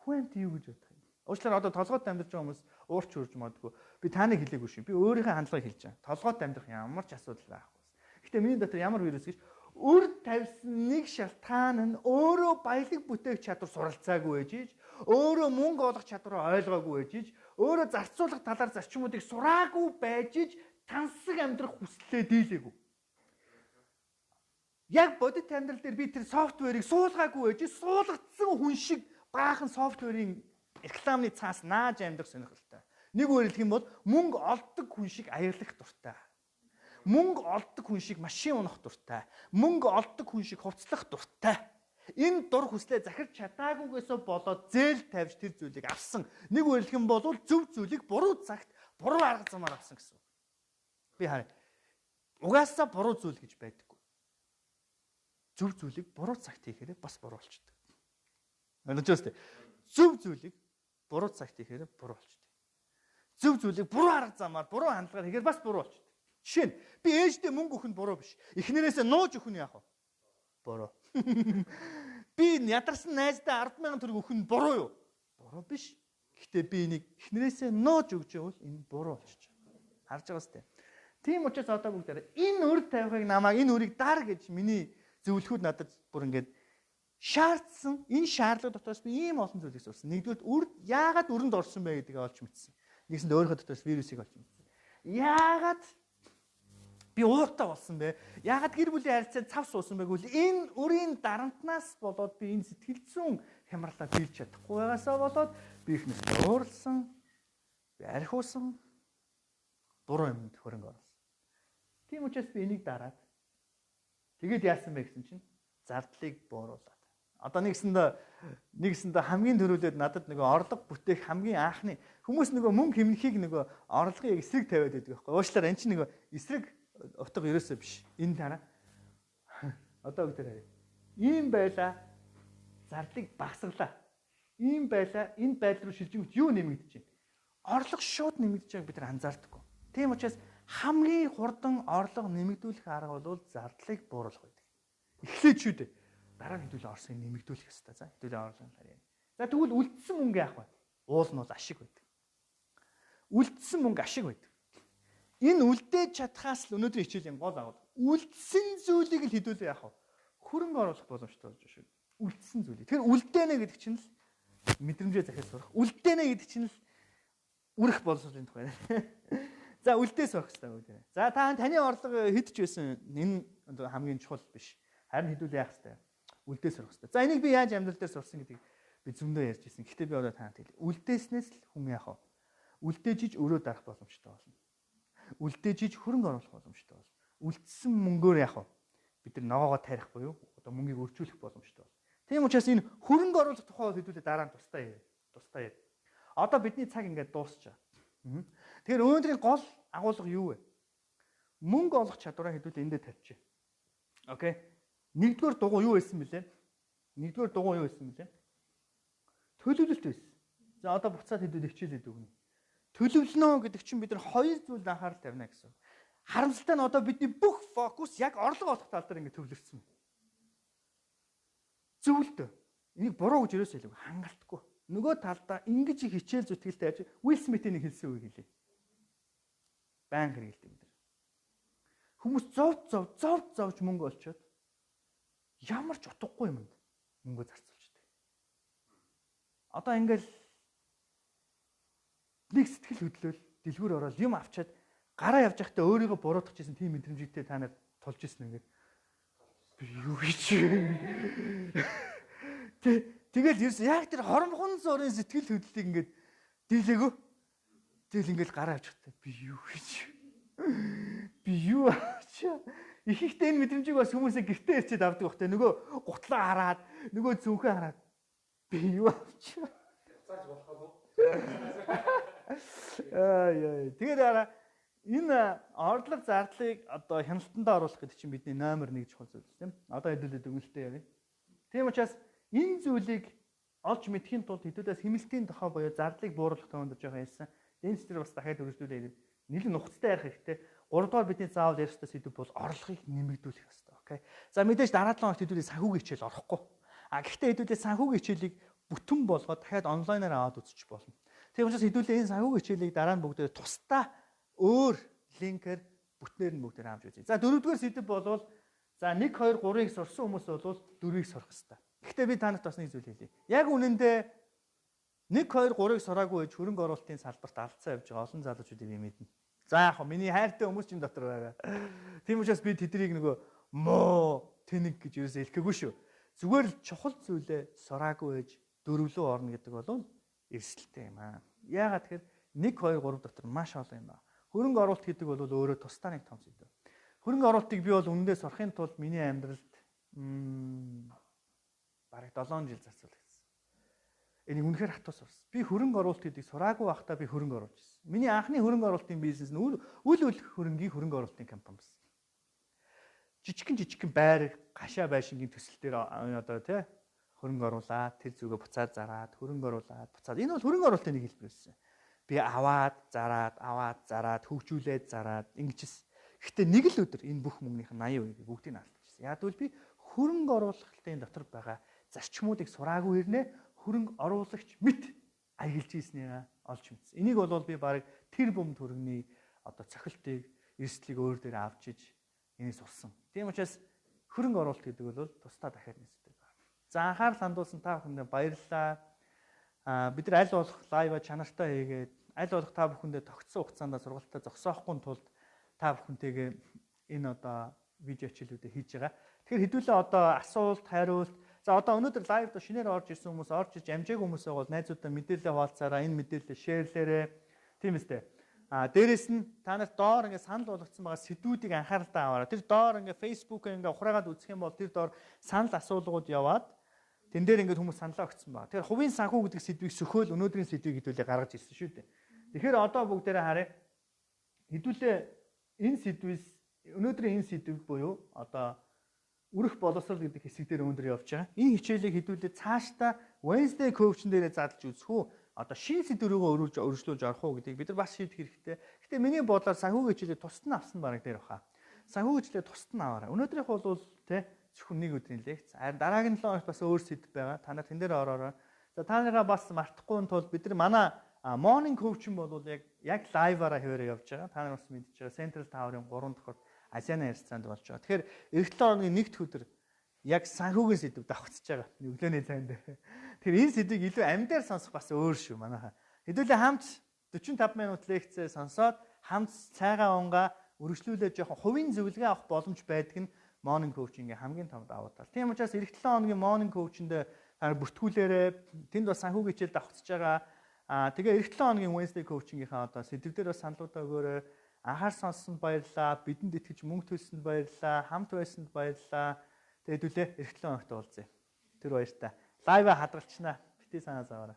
Хүн амт юу гэж бодох юм? Уучлаарай одоо толгойд амьдарч байгаа хүмүүс уурч үрж модгүй. Би таныг хэлээгүй шүү. Би өөрийнхөө хандлагыг хэлж байгаа. Толгойд амьдрах ямар ч асуудал байхгүй. Гэхдээ миний дотор ямар вирус гэж өр тавьсан нэг шалтгаан нь өөрөө баялаг бүтээх чадвар суралцаагүй ээжиж, өөрөө мөнгө олох чадвараа ойлгоогүй ээжиж, өөрөө зарцуулах талаар зарчмуудыг сураагүй байжиж тансаг амьдрах хүслээ дийлээгүй. Яг бодит амьдрал дээр би тэр софтверийг суулгаагүй байж суулгацсан хүн шиг баахан софтверийн рекламны цаас нааж амьдрах сонирхолтой. Нэг үгээр хэлэх юм бол мөнгө олдог хүн шиг аярлах дуртай. Мөнгө олдог хүн шиг машин унах дуртай. Мөнгө олдог хүн шиг хувцлах дуртай. Энэ дур хүслээ захирч чадаагүйгээсөө болоод зээл тавьж тэр зүйлийг авсан. Нэг үгээр хэлэх юм бол зөв зүйлийг буруу цагт буруу арга замаар авсан гэсэн. Би харъя. Угаасаа буруу зүйл гэж байдаггүй. Зөв зүйлийг буруу цагт хийхээр бас буруу болчдөг. Ойлгож байна уу? Зөв зүйлийг буруу цагт хийхээр буруу болчдөг. Зөв зүйлийг буруу арга замаар, буруу хандлагаар хийхээр бас буруу болчдөг. Жишээ нь би ээждээ мөнгө өгөх нь буруу биш. Эхнэрээсээ нууж өгөх нь яах вэ? Буруу. Би ядарсан найздаа 10,000 төгрөг өгөх нь буруу юу? Буруу биш. Гэхдээ би энийг эхнэрээсээ нууж өгч явал энэ буруу болчих. Харж байгаа сте. Тийм учраас одоо бүгдээрээ энэ өр тавихыг намайг энэ өрийг дар гэж миний зөвлөхүүд надад бүр ингээд шаардсан. Энэ шаардлага дотроос би ийм олон зүйлийг сурсан. Нэгдүгээр яагаад өрөнд орсон бэ гэдгийг олж мэдсэн. Нэгсэнд өөрийнхөө дотроос вирусыг олж мэдсэн. Яагаад би ууртай болсон бэ? Яагаад гэр бүлийн харилцаанд цав суусан бэ гэвэл энэ өрийн дарамтнаас болоод би энэ сэтгэл зүйн хямралаа биелж чадахгүй байгаасаа болоод би ихнээс уурлсан, би архиусан, буруу юмд хөрөнгө оруулсан. Тийм учраас би энийг дараад тэгээд яасан бэ гэсэн чинь зардлыг бууруулад. Одоо нэгсэндээ хамгийн төрүүлээд надад нөгөө орлого бүтээх хамгийн анхны хүмүүс нөгөө мөнгө хэмнэхийг нөгөө орлогын эсрэг тавиад байдаг байхгүй. Уучлаарай эн чинь нөгөө эсрэг утга ерөөсөө биш. Энэ дараа одоо бүгд харъя. Ийм байла зардлыг багасгалаа. Ийм байла энэ байдал руу шилжингүүт юу нэмэгдэж байна? Орлого шууд нэмэгдэж байгааг бид нар анзаардаггүй. Тийм учраас хамгийн хурдан орлого нэмэгдүүлэх арга бол зардлыг бууруулах байдаг. Эхлээд шүү дээ. Дараа нь хэдүүлээ орсыг нэмэгдүүлэх ёстой. За хэдүүлээ орлого харъя. За тэгвэл үлдсэн мөнгө яах вэ? Уул нь бол ашиг байдаг. Үлдсэн мөнгө ашиг байдаг. Энэ үлдээж чадхаас л өнөөдрийн хичээлийн гол агуулга. Үлдсэн зүйлийг л хэдүүлээ яах вэ? Хөрөнгө оруулах боломжтой болж шүү. Үлдсэн зүйлийг. Тэгэхээр үлдээнэ гэдэг чинь л мэдрэмжээ захиалж сурах. Үлдээнэ гэдэг чинь л үрэх боловсролын тухай. За үлдээс сурах хэрэгтэй үү? За таны орлого хэд ч байсан энэ хамгийн чухал биш. Харин хэдүүлээ яах хэрэгтэй. Үлдээс сурах хэрэгтэй. За энийг би яаж амьдрал дээр сурсан гэдгийг би зөндөө ярьж ирсэн. Гэхдээ би одоо таанд хэлье. Үлдээснээс л хүн яах вэ? Үлдээж өрөө дарах боломжтой болно. Үлдээж хөрөнгө оруулах боломжтой болно. Үлдсэн мөнгөөр яах вэ? Бид нар ногоогоо тарих буюу одоо мөнгийг өржүүлэх боломжтой болно. Тийм учраас энэ хөрөнгө оруулах тухай хэдүүлээ дараа нь тусдаа яа. Одоо бидний цаг ингээд дуусчаа. Тэгэхээр өнөөдрийн гол агуулга юу вэ? Мөнгө олох чадвараа хэдүүлээ эндээ тавьчих. Окей. Нэгдүгээр дугуй юу байсан бэлээ? Төлөвлөлт байсан. За одоо буцаад хэдүүлээ хичээлээд өгнө. Төлөвлөнө гэдэг чинь бид нар хоёр зүйлд анхаарал тавина гэсэн. Харамсалтай нь одоо бидний бүх фокус яг орлого олох тал дээр ингээд төвлөрсөн. Зөвлөлтөө. Энийг буруу гэж ерөөсөө хэлэв. Хангалтгүй. Нөгөө талдаа ингэж их хичээл зүтгэлтэй ажиж Уилл Смитийн нэг хэлсэн үг хэлээ. Баян хэрэгэлдэг бид нар. Хүмүүс зовж мөнгө олчоод ямар ч утгагүй юмд мөнгө зарцуулждаг. Одоо ингээл нэг сэтгэл хөдлөл дэлгүүр ороод юм авчаад гараа явж байхдаа өөрийгөө буруутгах гэсэн тийм мэдрэмжтэй та нарт тулж исэн ингээд би юу гэж тэгэл ерөөс яг тэр хоромхон зургийн сэтгэл хөдлөлийг ингээд дийлээгөө. Тэгэл ингээд гараа авч байхдаа би юу авчаа. Их ихтэй энэ мэдрэмжийг бас хүмүүсээ гэртээ ирчээд авдаг бахтай. Нөгөө гутлаа хараад, нөгөө зүнхээ хараад би юу авчаа. Цааш болохоо. Тэгээд энэ орлого зардлыг одоо хяналтандаа оруулах гэдэг чинь бидний номер 1 чухал зүйл тийм. Одоо хэдүүлээд дүгнэлтээ явъя. Тийм учраас энэ зүйлийг олж мэдхийн тулд хэдүүлээс хэмнэлтийн тохио буюу зардлыг бууруулах төвөнд орж байгаа юмсан. Энд дээр бас дахиад өргөжлүүлээд нэлээд нухацтай ярих хэрэгтэй. 3 дугаар бидний заавал ярих ёстой сэдв бол орлогыг нэмэгдүүлэх ёстой. Окей. За мэдээж дараа 7 хоногт хэдүүлээ санхүүгийн хичээл орохгүй. Гэхдээ хэдүүлээ санхүүгийн хичээлийг бүтэн болгоод дахиад онлайнаар аваад үзчих болно. Тийм учраас хэдүүлээ энэ санхүүгийн хичээлийг дараа нь бүгдээ тусдаа өөр линкээр бүтнээр нь бүгдээр авч үзье. За 4-р сэдв болвол за 1 2 3-ыг сурсан хүмүүс бол 4-ыг сурах хэрэгтэй. Гэхдээ би танарт бас нэг зүйл хэлье. Яг үнэндээ 1 2 3-ыг сураагүй гэж хөрөнгө оруулалтын салбарт алдсан явж байгаа олон залуучуудыг би мэднэ. За яг миний хайртай хүмүүс чинь дотор байгаа. Тийм учраас би тэднийг нөгөө муу тэнэг гэж юусаа хэлэхгүй шүү. Зүгээр л чухал зүйлээ сураагүй ээж дөрвөлөө орно гэдэг бол эрсдэлтэй юм аа. Яагаад тэгэхээр 1 2 3 дотор маш олон юм байна. Хөрөнгө оруулалт гэдэг бол өөрөө тусдаа нэг том зүйл. Хөрөнгө оруулалтыг би бол үнэндээ сурахын тулд миний амьдралд бараг 7 жил зарцуулагдсан. Энийг үнэхээр хатуу сурсан. Би хөрөнгө оруулалт гэдгийг сураагүй байхдаа би хөрөнгө оруулж ирсэн. Миний анхны хөрөнгө оруулалтын бизнес нь үл хөрөнгийн хөрөнгө оруулалтын компани байсан. Жижигхэн байр, гашаа байшингийн төсөл дээр одоо тий хөрөнгө оруулаад тэр зүгээ буцаад зараад хөрөнгө оруулаад буцаад энэ бол хөрөнгө оруулалтын нэг хэлбэр байсан. Би аваад зараад хөгжүүлээд зараад ингэжсэн. Гэхдээ нэг л өдөр энэ бүх мөнгөнийх нь 80% бүгдийг нь алдчихсан. Яг л би хөрөнгө оруулалтын дотор байгаа зарчмуудыг сураагүй хэрнээ хөрөнгө оруулагч мэт аялж ийснээ олж мэдсэн. Энийг бол би баг тэр бум төрөгний одоо цохилтыг, эрсдлийг өөр дээр авчиж энийг сурсан. Тийм учраас хөрөнгө оруулалт гэдэг бол тусдаа дахиад нэсдэг байна. За анхаарал хандуулсан та бүхэндээ баярлалаа. Бид нар аль болох лайва чанартай хийгээд аль болох та бүхэндээ тогтсон хугацаанд сургалтаа зогсоохгүй тулд та бүхэнтэйгээ энэ одоо видео хичээлүүдээ хийж байгаа. Тэгэхээр хэдүүлээ одоо асуулт, хариулт. За одоо өнөөдөр лайв до шинээр орж ирсэн хүмүүс, орж ирж амжаагүй хүмүүсээ бол найзуудаа мэдээлэл хуваалцаараа энэ мэдээлэлээ шеэрлээрээ. Тийм үстэй. Дээрэс нь та нарт доор ингээд санал болгоцсон байгаа сэдвүүдийг анхааралтай аваарай. Тэр доор ингээд Facebook-ыг ингээд ухраагаад үзэх юм бол тэр доор санал асуулгууд яваад тэн дээр ингээд хүмүүс саналаа өгсөн байна. Тэгэхээр хувийн санхүү гэдэг сэдвийг сөхөөл өнөөдрийн сэдвийг хэдүүлээ гаргаж ирсэн шүү дээ. Тэгэхээр одоо бүгдээрээ харъя. Хэдүүлээ энэ сэдвээс өнөөдрийн энэ сэдв буюу одоо үрэх боловсрол гэдэг хэсэг дээр өндөр явж байгаа. Энэ хичээлийг хэдүүлээ цаашдаа Wednesday coaching дээрээ задлж үзэх үү? Одоо шин сэдв рүүгээ өргөжлүүлж орох уу гэдгийг бид нар бас шийдэх хэрэгтэй. Гэхдээ миний бодлоор санхүү хичээлээ тусад нь авсан бараг дээр баха. Санхүү хичээлээ тусад нь аваарай. Өнөөдрийнх бол тэ зөвхөн нэг өдрийн лекц. Харин дараагийн 7 хоногт бас өөр сэдв байгаа. Та нар тэн дээр ороорой. За та нараа бас мартахгүй тул бид нар манай morning coaching бол яг лайваараа хэвээрээ явж байгаа. Та нар бас мэдж байгаа. Central Tower-ын 3 дахь Азианы ярилцаанд болж байгаа. Тэгэхээр эх 7 хоногийн нэгд өдөр яг санхүүгийн сэдв давхцаж байгаа. Өглөөний цайнд. Тэгэхээр энэ сэдвийг илүү амьдаар сонсох бас өөр шүү манайхаа. Хэдүүлээ хамт 45 минут лекцээ сонсоод хамт цайгаа унгаа үргэлжлүүлээд жоохон хувийн зөвлөгөө авах боломж байдаг нь morning coaching-ийн хамгийн том давуу тал. Тийм учраас эх 7 хоногийн morning coaching-д бүртгүүлээрээ тэнд бас санхүүгийн хичээл давхцаж байгаа. Тэгээ эх 7 хоногийн Wednesday coaching-ийнхаа одоо сэдвээр бас саналуудаа өгөөрэй. Анхаар сонссонд баярлалаа. Бидэнд итгэж мөнгө төлсөнд баярлалаа. Хамт байсанд баярлалаа. Тэгээд хэдүүлээ эх 7 хоногт уулзъя. Тэр баяртай. Лайва хадгалчихнаа. Бити санаа зовоорой.